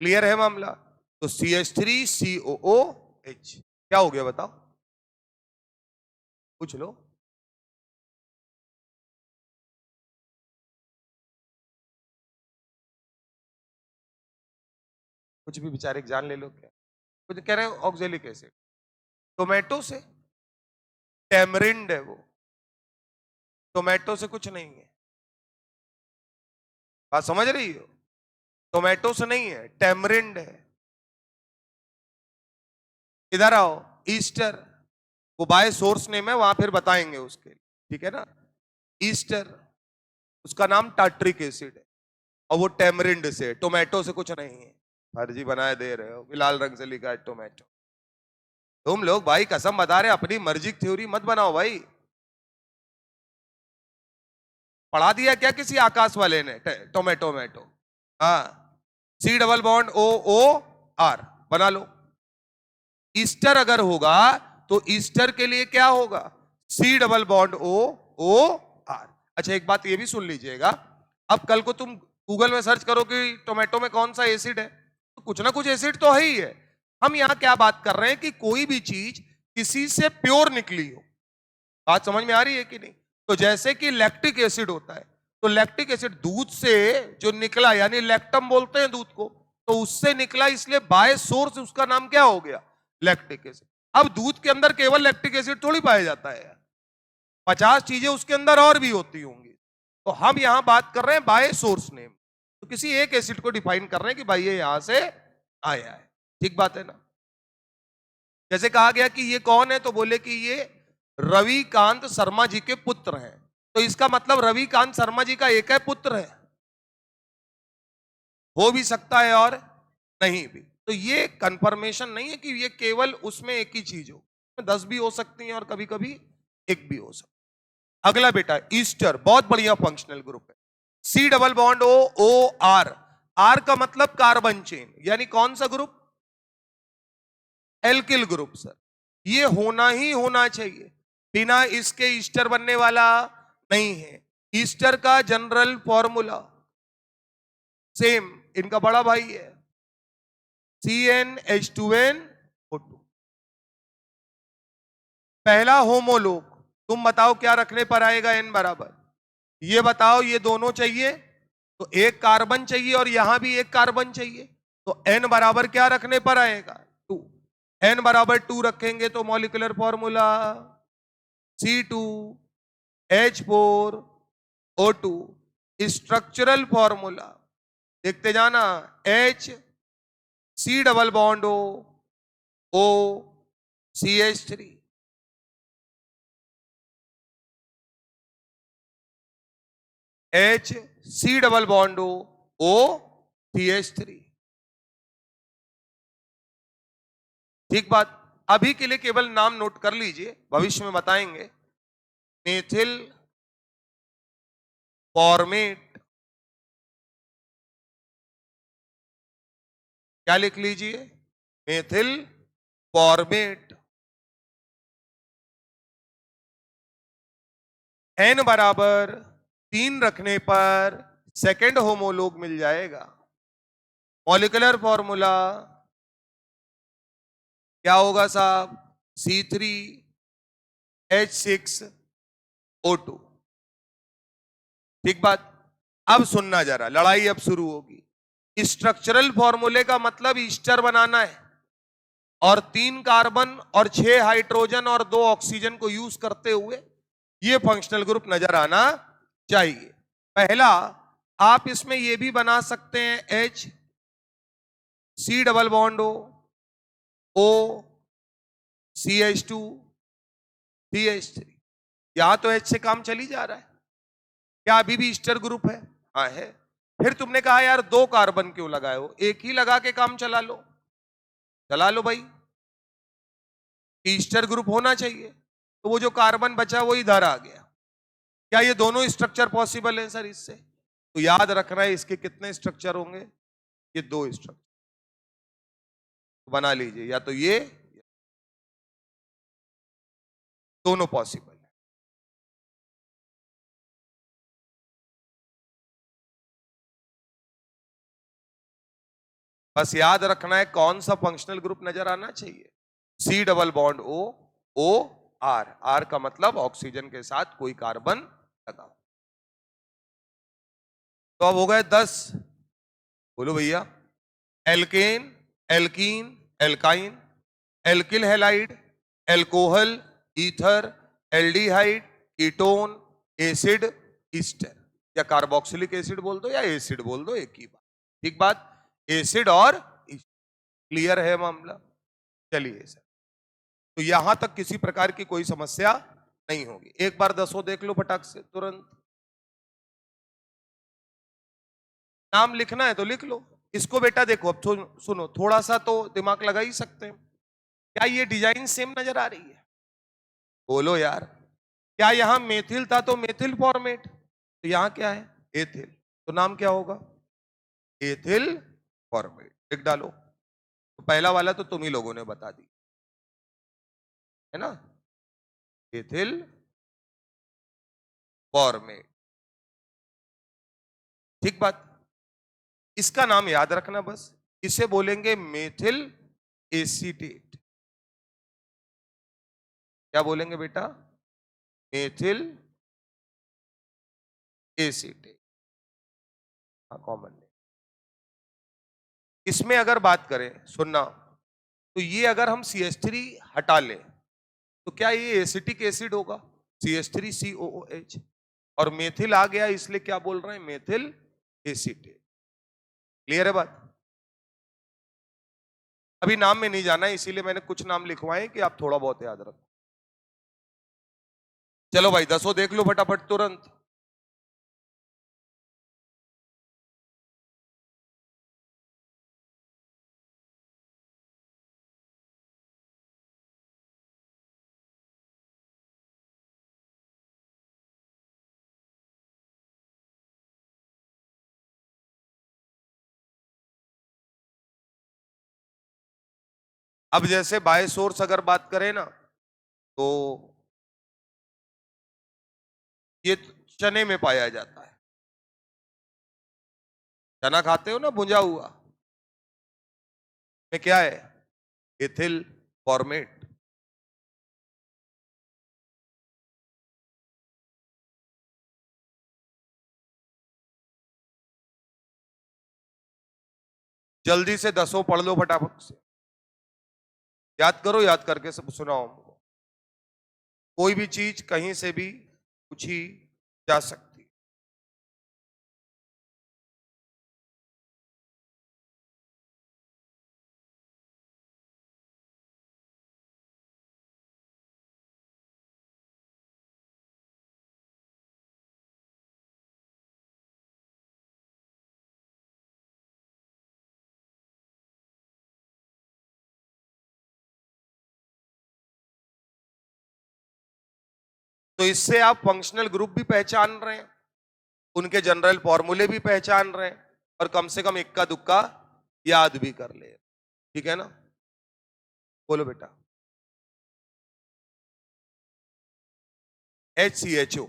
क्लियर है मामला? तो CH3COOH क्या हो गया बताओ? पूछ लो। कुछ भी विचारिक जान ले लो क्या? कुछ कह रहे हो ऑक्जेलिक एसिड, टोमेटो से। टेमरिंड है वो, टोमेटो से कुछ नहीं है। बात समझ रही हो? टोमेटो से नहीं है, टेमरिंड है। इधर आओ, ईस्टर, वो बाय सोर्स नेम है, वहां फिर बताएंगे उसके, ठीक है ना? ईस्टर, उसका नाम टार्ट्रिक एसिड है, और वो टेमरिंड से, टोमेटो से कुछ नहीं है। फर्जी बनाए दे रहे हो, लाल रंग से लिखा है टोमेटो। तुम लोग भाई कसम बता रहे, अपनी मर्जी की थ्योरी मत बनाओ भाई। पढ़ा दिया क्या किसी आकाश वाले ने? टोमेटो मेटो। हाँ, C⋯OOR बना लो। ईस्टर अगर होगा तो ईस्टर के लिए क्या होगा? C⋯OOR। अच्छा, एक बात ये भी सुन लीजिएगा, अब कल को तुम गूगल में सर्च करो कि टोमेटो में कौन सा एसिड है, तो कुछ ना कुछ एसिड तो है ही है। हम यहां क्या बात कर रहे हैं कि कोई भी चीज किसी से प्योर निकली हो। बात समझ में आ रही है कि नहीं? तो जैसे कि लैक्टिक एसिड होता है, तो लैक्टिक एसिड दूध से जो निकला, यानी लैक्टम बोलते हैं दूध को, तो उससे निकला, इसलिए बाय सोर्स उसका नाम क्या हो गया? Lactic acid. अब दूध के अंदर केवल लैक्टिक एसिड थोड़ी पाया जाता है, 50 चीजें उसके अंदर और भी होती होंगी। तो हम यहां बात कर रहे हैं बाय सोर्स नेम, तो किसी एक एसिड को डिफाइन कर रहे हैं कि भाई ये यहां से आया है। ठीक बात है ना? जैसे कहा गया कि ये कौन है, तो बोले कि ये रविकांत शर्मा जी के पुत्र हैं। तो इसका मतलब रविकांत शर्मा जी का एक है पुत्र है, हो भी सकता है और नहीं भी। तो ये कंफर्मेशन नहीं है कि ये केवल उसमें एक ही चीज हो, 10 भी हो सकती है और कभी कभी एक भी हो सकती है। अगला बेटा ईस्टर, बहुत बढ़िया फंक्शनल ग्रुप है। C double bond O, O R, R का मतलब कार्बन चेन, यानी कौन सा ग्रुप? Alkyl group sir. ये होना ही होना चाहिए, बिना इसके ईस्टर बनने वाला नहीं है। ईस्टर का जनरल फॉर्मूला सेम, इनका बड़ा भाई है CnH2nO2। पहला होमोलोग, तुम बताओ क्या रखने पर आएगा n बराबर? ये बताओ, ये दोनों चाहिए तो एक कार्बन चाहिए और यहां भी एक कार्बन चाहिए, तो n बराबर क्या रखने पर आएगा? 2। n बराबर 2 रखेंगे तो molecular formula C2H4O2। Structural formula देखते जाना, H C double bond O CH3। H C double bond O CH3। ठीक बात। अभी के लिए केवल नाम नोट कर लीजिए, भविष्य में बताएंगे। मेथिल फॉर्मेट, क्या लिख लीजिए? Methyl format. n बराबर 3 रखने पर सेकेंड होमोलोग मिल जाएगा। मॉलिक्यूलर फॉर्मूला क्या होगा साहब? C3H6O2। ठीक बात। अब सुनना जरा, लड़ाई अब शुरू होगी। स्ट्रक्चरल फॉर्मूले का मतलब ईस्टर बनाना है, और 3 कार्बन और 6 हाइड्रोजन और 2 ऑक्सीजन को यूज करते हुए ये फंक्शनल ग्रुप नजर आना चाहिए। पहला, आप इसमें ये भी बना सकते हैं H C double bond O CH2 CH3। यहां तो H से काम चली जा रहा है, क्या अभी भी ईस्टर ग्रुप है? हाँ है। फिर तुमने कहा यार 2 कार्बन क्यों लगाए हो, एक ही लगा के काम चला लो। चला लो भाई, ईस्टर ग्रुप होना चाहिए, तो वो जो कार्बन बचा वो इधर आ गया। क्या ये दोनों स्ट्रक्चर पॉसिबल है सर इससे? तो याद रखना है इसके कितने स्ट्रक्चर होंगे? ये 2 स्ट्रक्चर बना लीजिए, या तो ये दोनों पॉसिबल है। बस याद रखना है कौन सा फंक्शनल ग्रुप नजर आना चाहिए। C double bond O, O R, R का मतलब ऑक्सीजन के साथ कोई कार्बन लगा। तो अब हो गए 10। बोलो भैया। Alkane, alkene, alkyne, alkyl halide, alcohol, ether, aldehyde, ketone, acid, ester, या कार्बोक्सिलिक एसिड बोल दो या एसिड बोल दो, एक ही बात। ठीक बात। एसिड और क्लियर है मामला? चलिए सर, तो यहां तक किसी प्रकार की कोई समस्या नहीं होगी। एक बार 10 देख लो फटाक से तुरंत। नाम लिखना है तो लिख लो। इसको बेटा देखो, अब सुनो, थोड़ा सा तो दिमाग लगा ही सकते हैं। क्या ये डिजाइन सेम नजर आ रही है? बोलो यार। क्या यहां मेथिल था तो मेथिल फॉर्मेट, तो यहां क्या है? एथिल, तो नाम क्या होगा? Ethyl format. लिख डालो। तो पहला वाला तो तुम ही लोगों ने बता दी है ना, एथिल फॉर्मेट। ठीक बात। इसका नाम याद रखना बस, इसे बोलेंगे मेथिल एसीटेट। क्या बोलेंगे बेटा? Methyl acetate. हाँ, कॉमन नेम। इसमें अगर बात करें, सुनना, तो ये अगर हम CH3 हटा लें तो क्या ये एसिटिक एसिड होगा? CH3COOH। और मेथिल आ गया, इसलिए क्या बोल रहे हैं? Methyl acetate. क्लियर है बात? अभी नाम में नहीं जाना है, इसीलिए मैंने कुछ नाम लिखवाए कि आप थोड़ा बहुत याद रखो। चलो भाई 10 देख लो फटाफट तुरंत। अब जैसे बाय सोर्स अगर बात करें ना, तो ये चने में पाया जाता है। चना खाते हो ना, भुंजा हुआ, में क्या है? Ethyl format. जल्दी से 10 पढ़ लो फटाफट से, याद करो, याद करके सब सुनाओ हमको। कोई भी चीज कहीं से भी पूछी जा सकती। तो इससे आप फंक्शनल ग्रुप भी पहचान रहे हैं, उनके जनरल फॉर्मूले भी पहचान रहे हैं, और कम से कम इक्का दुक्का याद भी कर ले। ठीक है ना? बोलो बेटा। HCHO।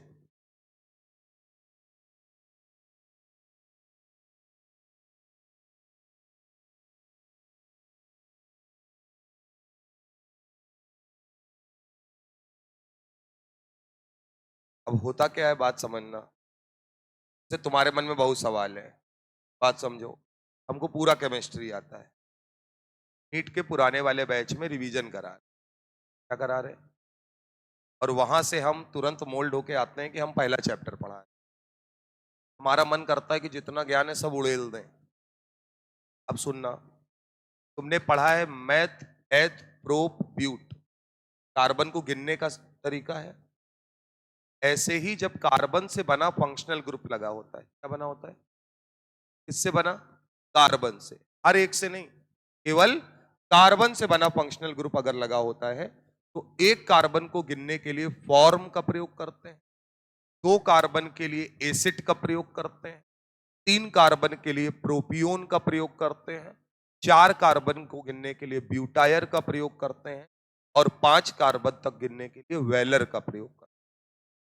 अब होता क्या है, बात समझना। जैसे तुम्हारे मन में बहुत सवाल है, बात समझो। हमको पूरा केमिस्ट्री आता है, नीट के पुराने वाले बैच में रिवीजन करा रहे। क्या करा रहे? और वहां से हम तुरंत मोल्ड होके आते हैं कि हम पहला चैप्टर पढ़ा है। हमारा मन करता है कि जितना ज्ञान है सब उड़ेल दें। अब सुनना, तुमने पढ़ा है मैथ एथ प्रोप ब्यूट, कार्बन को गिनने का तरीका है। ऐसे ही जब कार्बन से बना फंक्शनल ग्रुप लगा होता है, क्या बना होता है? किससे बना? कार्बन से। हर एक से नहीं, केवल कार्बन से बना फंक्शनल ग्रुप अगर लगा होता है तो एक कार्बन को गिनने के लिए फॉर्म का प्रयोग करते हैं, 2 कार्बन के लिए एसिड का प्रयोग करते हैं, 3 कार्बन के लिए प्रोपियोन का प्रयोग करते हैं, 4 कार्बन को गिनने के लिए ब्यूटायर का प्रयोग करते हैं, और 5 कार्बन तक गिनने के लिए वेलर का प्रयोग करते हैं।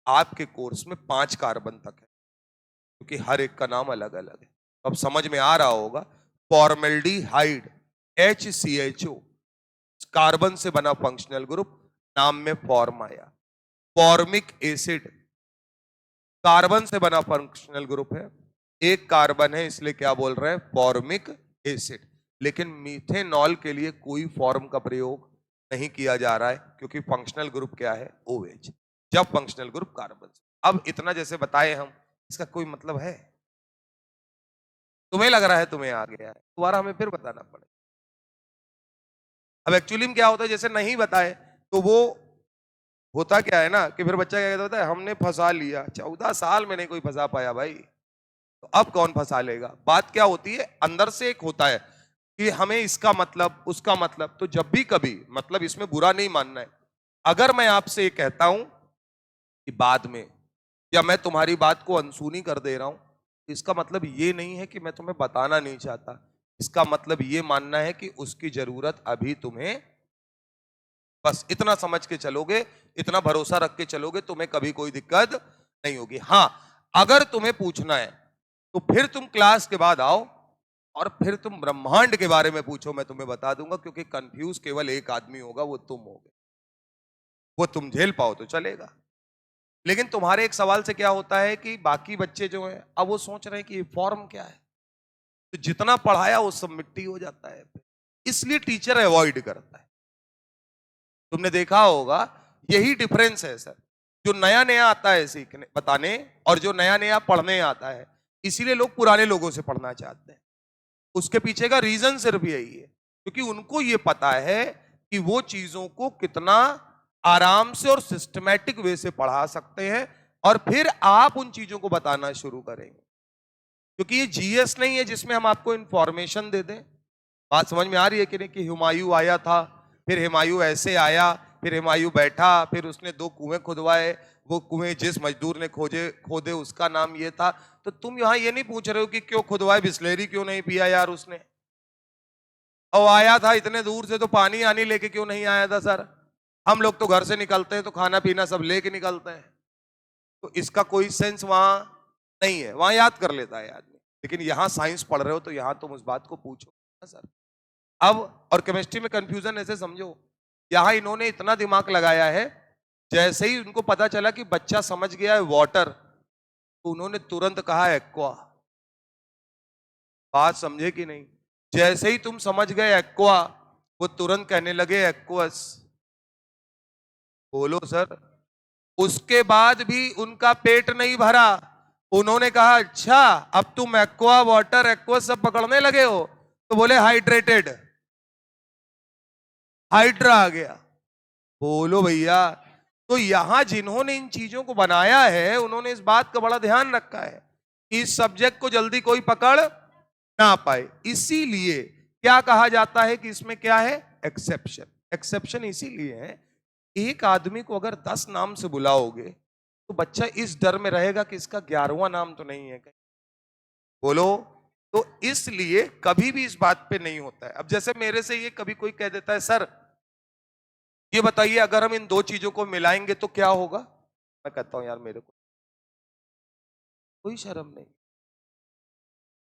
आपके कोर्स में 5 कार्बन तक है, क्योंकि हर एक का नाम अलग अलग है। तो अब समझ में आ रहा होगा, फॉर्मेल्डिहाइड HCHO, कार्बन से बना फंक्शनल ग्रुप, नाम में फॉर्म आया। फॉर्मिक एसिड कार्बन से बना फंक्शनल ग्रुप है, 1 कार्बन है, इसलिए क्या बोल रहे हैं? Formic acid. लेकिन मीथेनॉल के लिए कोई फॉर्म का प्रयोग नहीं किया जा रहा है, क्योंकि फंक्शनल ग्रुप क्या है? OH। जब फंक्शनल ग्रुप कार्बन से। अब इतना जैसे बताए हम, इसका कोई मतलब है? तुम्हें लग रहा है तुम्हें आ गया है, दोबारा हमें फिर बताना पड़ेगा। अब एक्चुअली में क्या होता है, जैसे नहीं बताए तो वो होता क्या है ना, कि फिर बच्चा क्या कहता है, हमने फंसा लिया, 14 साल में नहीं कोई फंसा पाया भाई, तो अब कौन फंसा लेगा? बात क्या होती है, अंदर से एक होता है कि हमें इसका मतलब उसका मतलब, तो जब भी कभी मतलब इसमें बुरा नहीं मानना है, अगर मैं आपसे ये कहता हूं कि बाद में, या मैं तुम्हारी बात को अनसुनी कर दे रहा हूं, इसका मतलब ये नहीं है कि मैं तुम्हें बताना नहीं चाहता, इसका मतलब ये मानना है कि उसकी जरूरत अभी तुम्हें, बस इतना समझ के चलोगे, इतना भरोसा रख के चलोगे, तुम्हें कभी कोई दिक्कत नहीं होगी। हाँ, अगर तुम्हें पूछना है तो फिर तुम क्लास के बाद आओ और फिर तुम ब्रह्मांड के बारे में पूछो, मैं तुम्हें बता दूंगा, क्योंकि कंफ्यूज केवल एक आदमी होगा, वो तुम होगे। वो तुम झेल पाओ तो चलेगा। लेकिन तुम्हारे एक सवाल से क्या होता है कि बाकी बच्चे जो हैं, अब वो सोच रहे हैं कि फॉर्म क्या है, तो जितना पढ़ाया वो सब मिट्टी हो जाता है, इसलिए टीचर अवॉइड करता है। तुमने देखा होगा, यही डिफरेंस है सर, जो नया नया आता है सीखने बताने और जो नया नया पढ़ने आता है, इसीलिए लोग पुराने लोगों से पढ़ना चाहते हैं। उसके पीछे का रीजन सिर्फ यही है, क्योंकि उनको ये पता है कि वो चीजों को कितना आराम से और सिस्टमैटिक वे से पढ़ा सकते हैं, और फिर आप उन चीजों को बताना शुरू करेंगे। क्योंकि ये जीएस नहीं है जिसमें हम आपको इंफॉर्मेशन दे दें। बात समझ में आ रही है कि नहीं, कि हुमायूं आया था, फिर हुमायूं ऐसे आया, फिर हुमायूं बैठा, फिर उसने 2 कुएं खुदवाए, वो कुएं जिस मजदूर ने खोदे उसका नाम ये था। तो तुम यहां ये नहीं पूछ रहे हो कि क्यों खुदवाए, बिस्लेरी क्यों नहीं पिया यार उसने। और आया था इतने दूर से तो पानी आनी लेके क्यों नहीं आया था सर? हम लोग तो घर से निकलते हैं तो खाना पीना सब लेके निकलते हैं, तो इसका कोई सेंस वहां नहीं है, वहां याद कर लेता है आदमी। लेकिन यहां साइंस पढ़ रहे हो तो यहां तुम उस बात को पूछो ना सर। अब और केमिस्ट्री में कंफ्यूजन ऐसे समझो, यहां इन्होंने इतना दिमाग लगाया है, जैसे ही उनको पता चला कि बच्चा समझ गया है वाटर, तो उन्होंने तुरंत कहा एक्वा। बात समझे कि नहीं? जैसे ही तुम समझ गए एक्वा, वो तुरंत कहने लगे एक्वस। बोलो सर। उसके बाद भी उनका पेट नहीं भरा, उन्होंने कहा अच्छा अब तुम एक्वा वाटर एक्वा सब पकड़ने लगे हो, तो बोले हाइड्रेटेड, हाइड्रा आ गया। बोलो भैया। तो यहां जिन्होंने इन चीजों को बनाया है, उन्होंने इस बात का बड़ा ध्यान रखा है कि इस सब्जेक्ट को जल्दी कोई पकड़ ना पाए। इसीलिए क्या कहा जाता है कि इसमें क्या है? एक्सेप्शन। एक्सेप्शन इसीलिए है, एक आदमी को अगर 10 नाम से बुलाओगे तो बच्चा इस डर में रहेगा कि इसका 11वां नाम तो नहीं है कहीं। बोलो। तो इसलिए कभी भी इस बात पे नहीं होता है। अब जैसे मेरे से ये कभी कोई कह देता है सर ये बताइए अगर हम इन दो चीजों को मिलाएंगे तो क्या होगा, मैं कहता हूं यार मेरे को कोई शर्म नहीं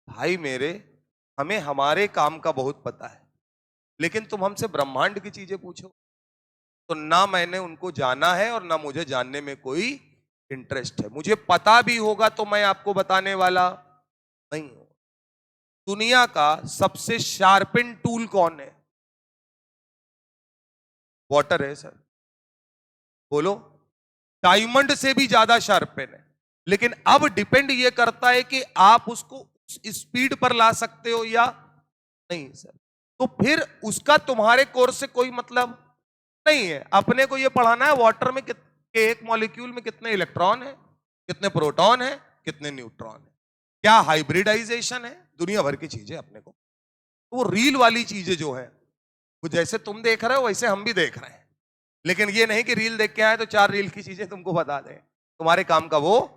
भाई मेरे, हमें हमारे काम का बहुत पता है, लेकिन तुम हमसे ब्रह्मांड की चीजें पूछो तो ना मैंने उनको जाना है और ना मुझे जानने में कोई इंटरेस्ट है। मुझे पता भी होगा तो मैं आपको बताने वाला नहीं हूं। दुनिया का सबसे शार्पिन टूल कौन है? वाटर है सर। बोलो। डायमंड से भी ज्यादा शार्पिन है, लेकिन अब डिपेंड ये करता है कि आप उसको स्पीड पर ला सकते हो या नहीं सर। तो फिर उसका तुम्हारे कोर्स से कोई मतलब नहीं है। अपने को ये पढ़ाना है वाटर में के एक मॉलिक्यूल में कितने इलेक्ट्रॉन है, कितने प्रोटॉन है, कितने न्यूट्रॉन है, क्या हाइब्रिडाइजेशन है, दुनिया भर की चीजें अपने को। तो वो रील वाली चीजें जो है, वो जैसे तुम देख रहे हो वैसे हम भी देख रहे हैं, लेकिन ये नहीं कि रील देख के आए तो 4 रील की चीजें तुमको बता दें, तुम्हारे काम का वो।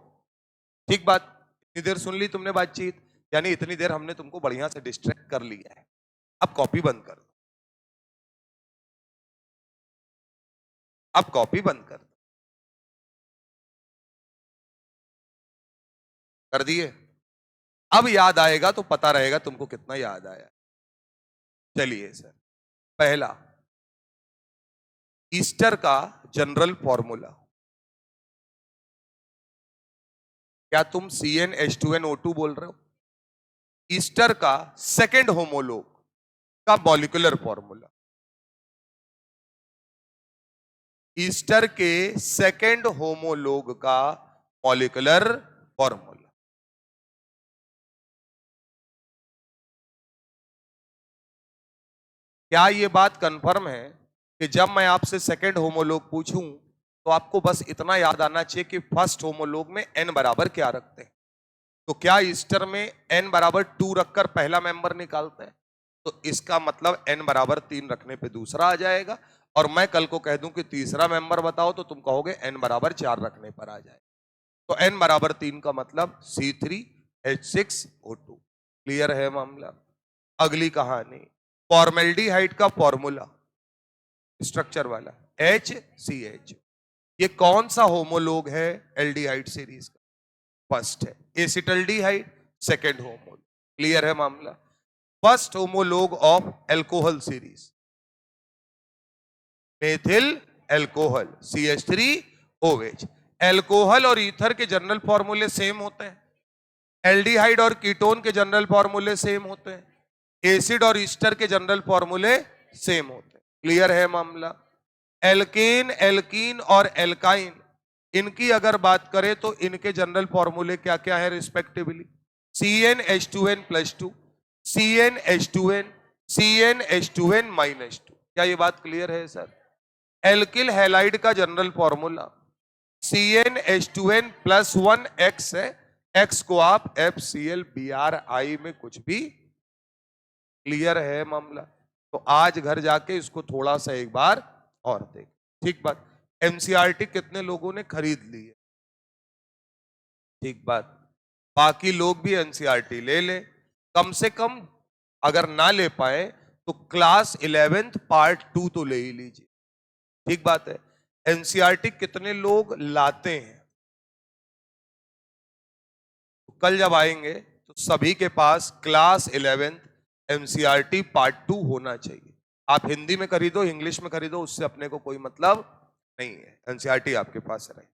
ठीक बात। इतनी देर सुन ली तुमने बातचीत, यानी इतनी देर हमने तुमको बढ़िया से डिस्ट्रैक्ट कर लिया है। अब कॉपी बंद कर दो, अब कॉपी बंद कर दो। कर दिए? अब याद आएगा तो पता रहेगा तुमको कितना याद आया। चलिए सर, पहला ईस्टर का जनरल फॉर्मूला। क्या तुम CnH2nO2 बोल रहे हो? ईस्टर का सेकेंड होमोलोग का मॉलिक्यूलर फॉर्मूला। ईस्टर के सेकेंड होमोलोग का मॉलिक्यूलर फॉर्मूला। क्या ये बात कंफर्म है कि जब मैं आपसे सेकेंड होमोलोग पूछूं तो आपको बस इतना याद आना चाहिए कि फर्स्ट होमोलोग में n बराबर क्या रखते हैं? तो क्या ईस्टर में n बराबर 2 रखकर पहला मेंबर निकालते हैं? तो इसका मतलब n बराबर 3 रखने पे दूसरा आ जाएगा, और मैं कल को कह दूं कि तीसरा मेंबर बताओ तो तुम कहोगे n बराबर 4 रखने पर आ जाए। तो n बराबर 3 का मतलब C3H6O2। क्लियर है मामला? अगली कहानी, फॉर्मेल्डिहाइड का फॉर्मूला स्ट्रक्चर वाला HCH। ये कौन सा होमोलोग है एल्डिहाइड सीरीज का? फर्स्ट है। Acetaldehyde second homologue. क्लियर है मामला? First homologue of alcohol series methyl alcohol CH3OH। Alcohol और ईथर के जनरल फॉर्मूले सेम होते हैं, एल्डिहाइड और कीटोन के जनरल फॉर्मूले सेम होते हैं, एसिड और ईस्टर के जनरल फॉर्मूले सेम होते हैं। क्लियर है मामला? एल्केन, एल्कीन और एल्काइन, इनकी अगर बात करें तो इनके जनरल फॉर्मूले क्या क्या है रिस्पेक्टिवली? CnH2n+2, CnH2n, CnH2n-2। क्या ये बात क्लियर है सर? एल्किल हैलाइड का जनरल फॉर्मूला CnH2n+1X है, X को आप FClBrI में कुछ भी। क्लियर है मामला? तो आज घर जाके इसको थोड़ा सा एक बार और देख। ठीक बात। एनसीईआरटी कितने लोगों ने खरीद ली है? ठीक बात। बाकी लोग भी एनसीईआरटी ले ले, कम से कम अगर ना ले पाए तो क्लास 11th पार्ट 2 तो ले ही लीजिए, ठीक बात है। एनसीईआरटी कितने लोग लाते हैं? तो कल जब आएंगे तो सभी के पास क्लास 11th एनसीईआरटी पार्ट 2 होना चाहिए। आप हिंदी में खरीदो, इंग्लिश में खरीदो, उससे अपने को कोई मतलब नहीं है, एनसीईआरटी आपके पास रहे।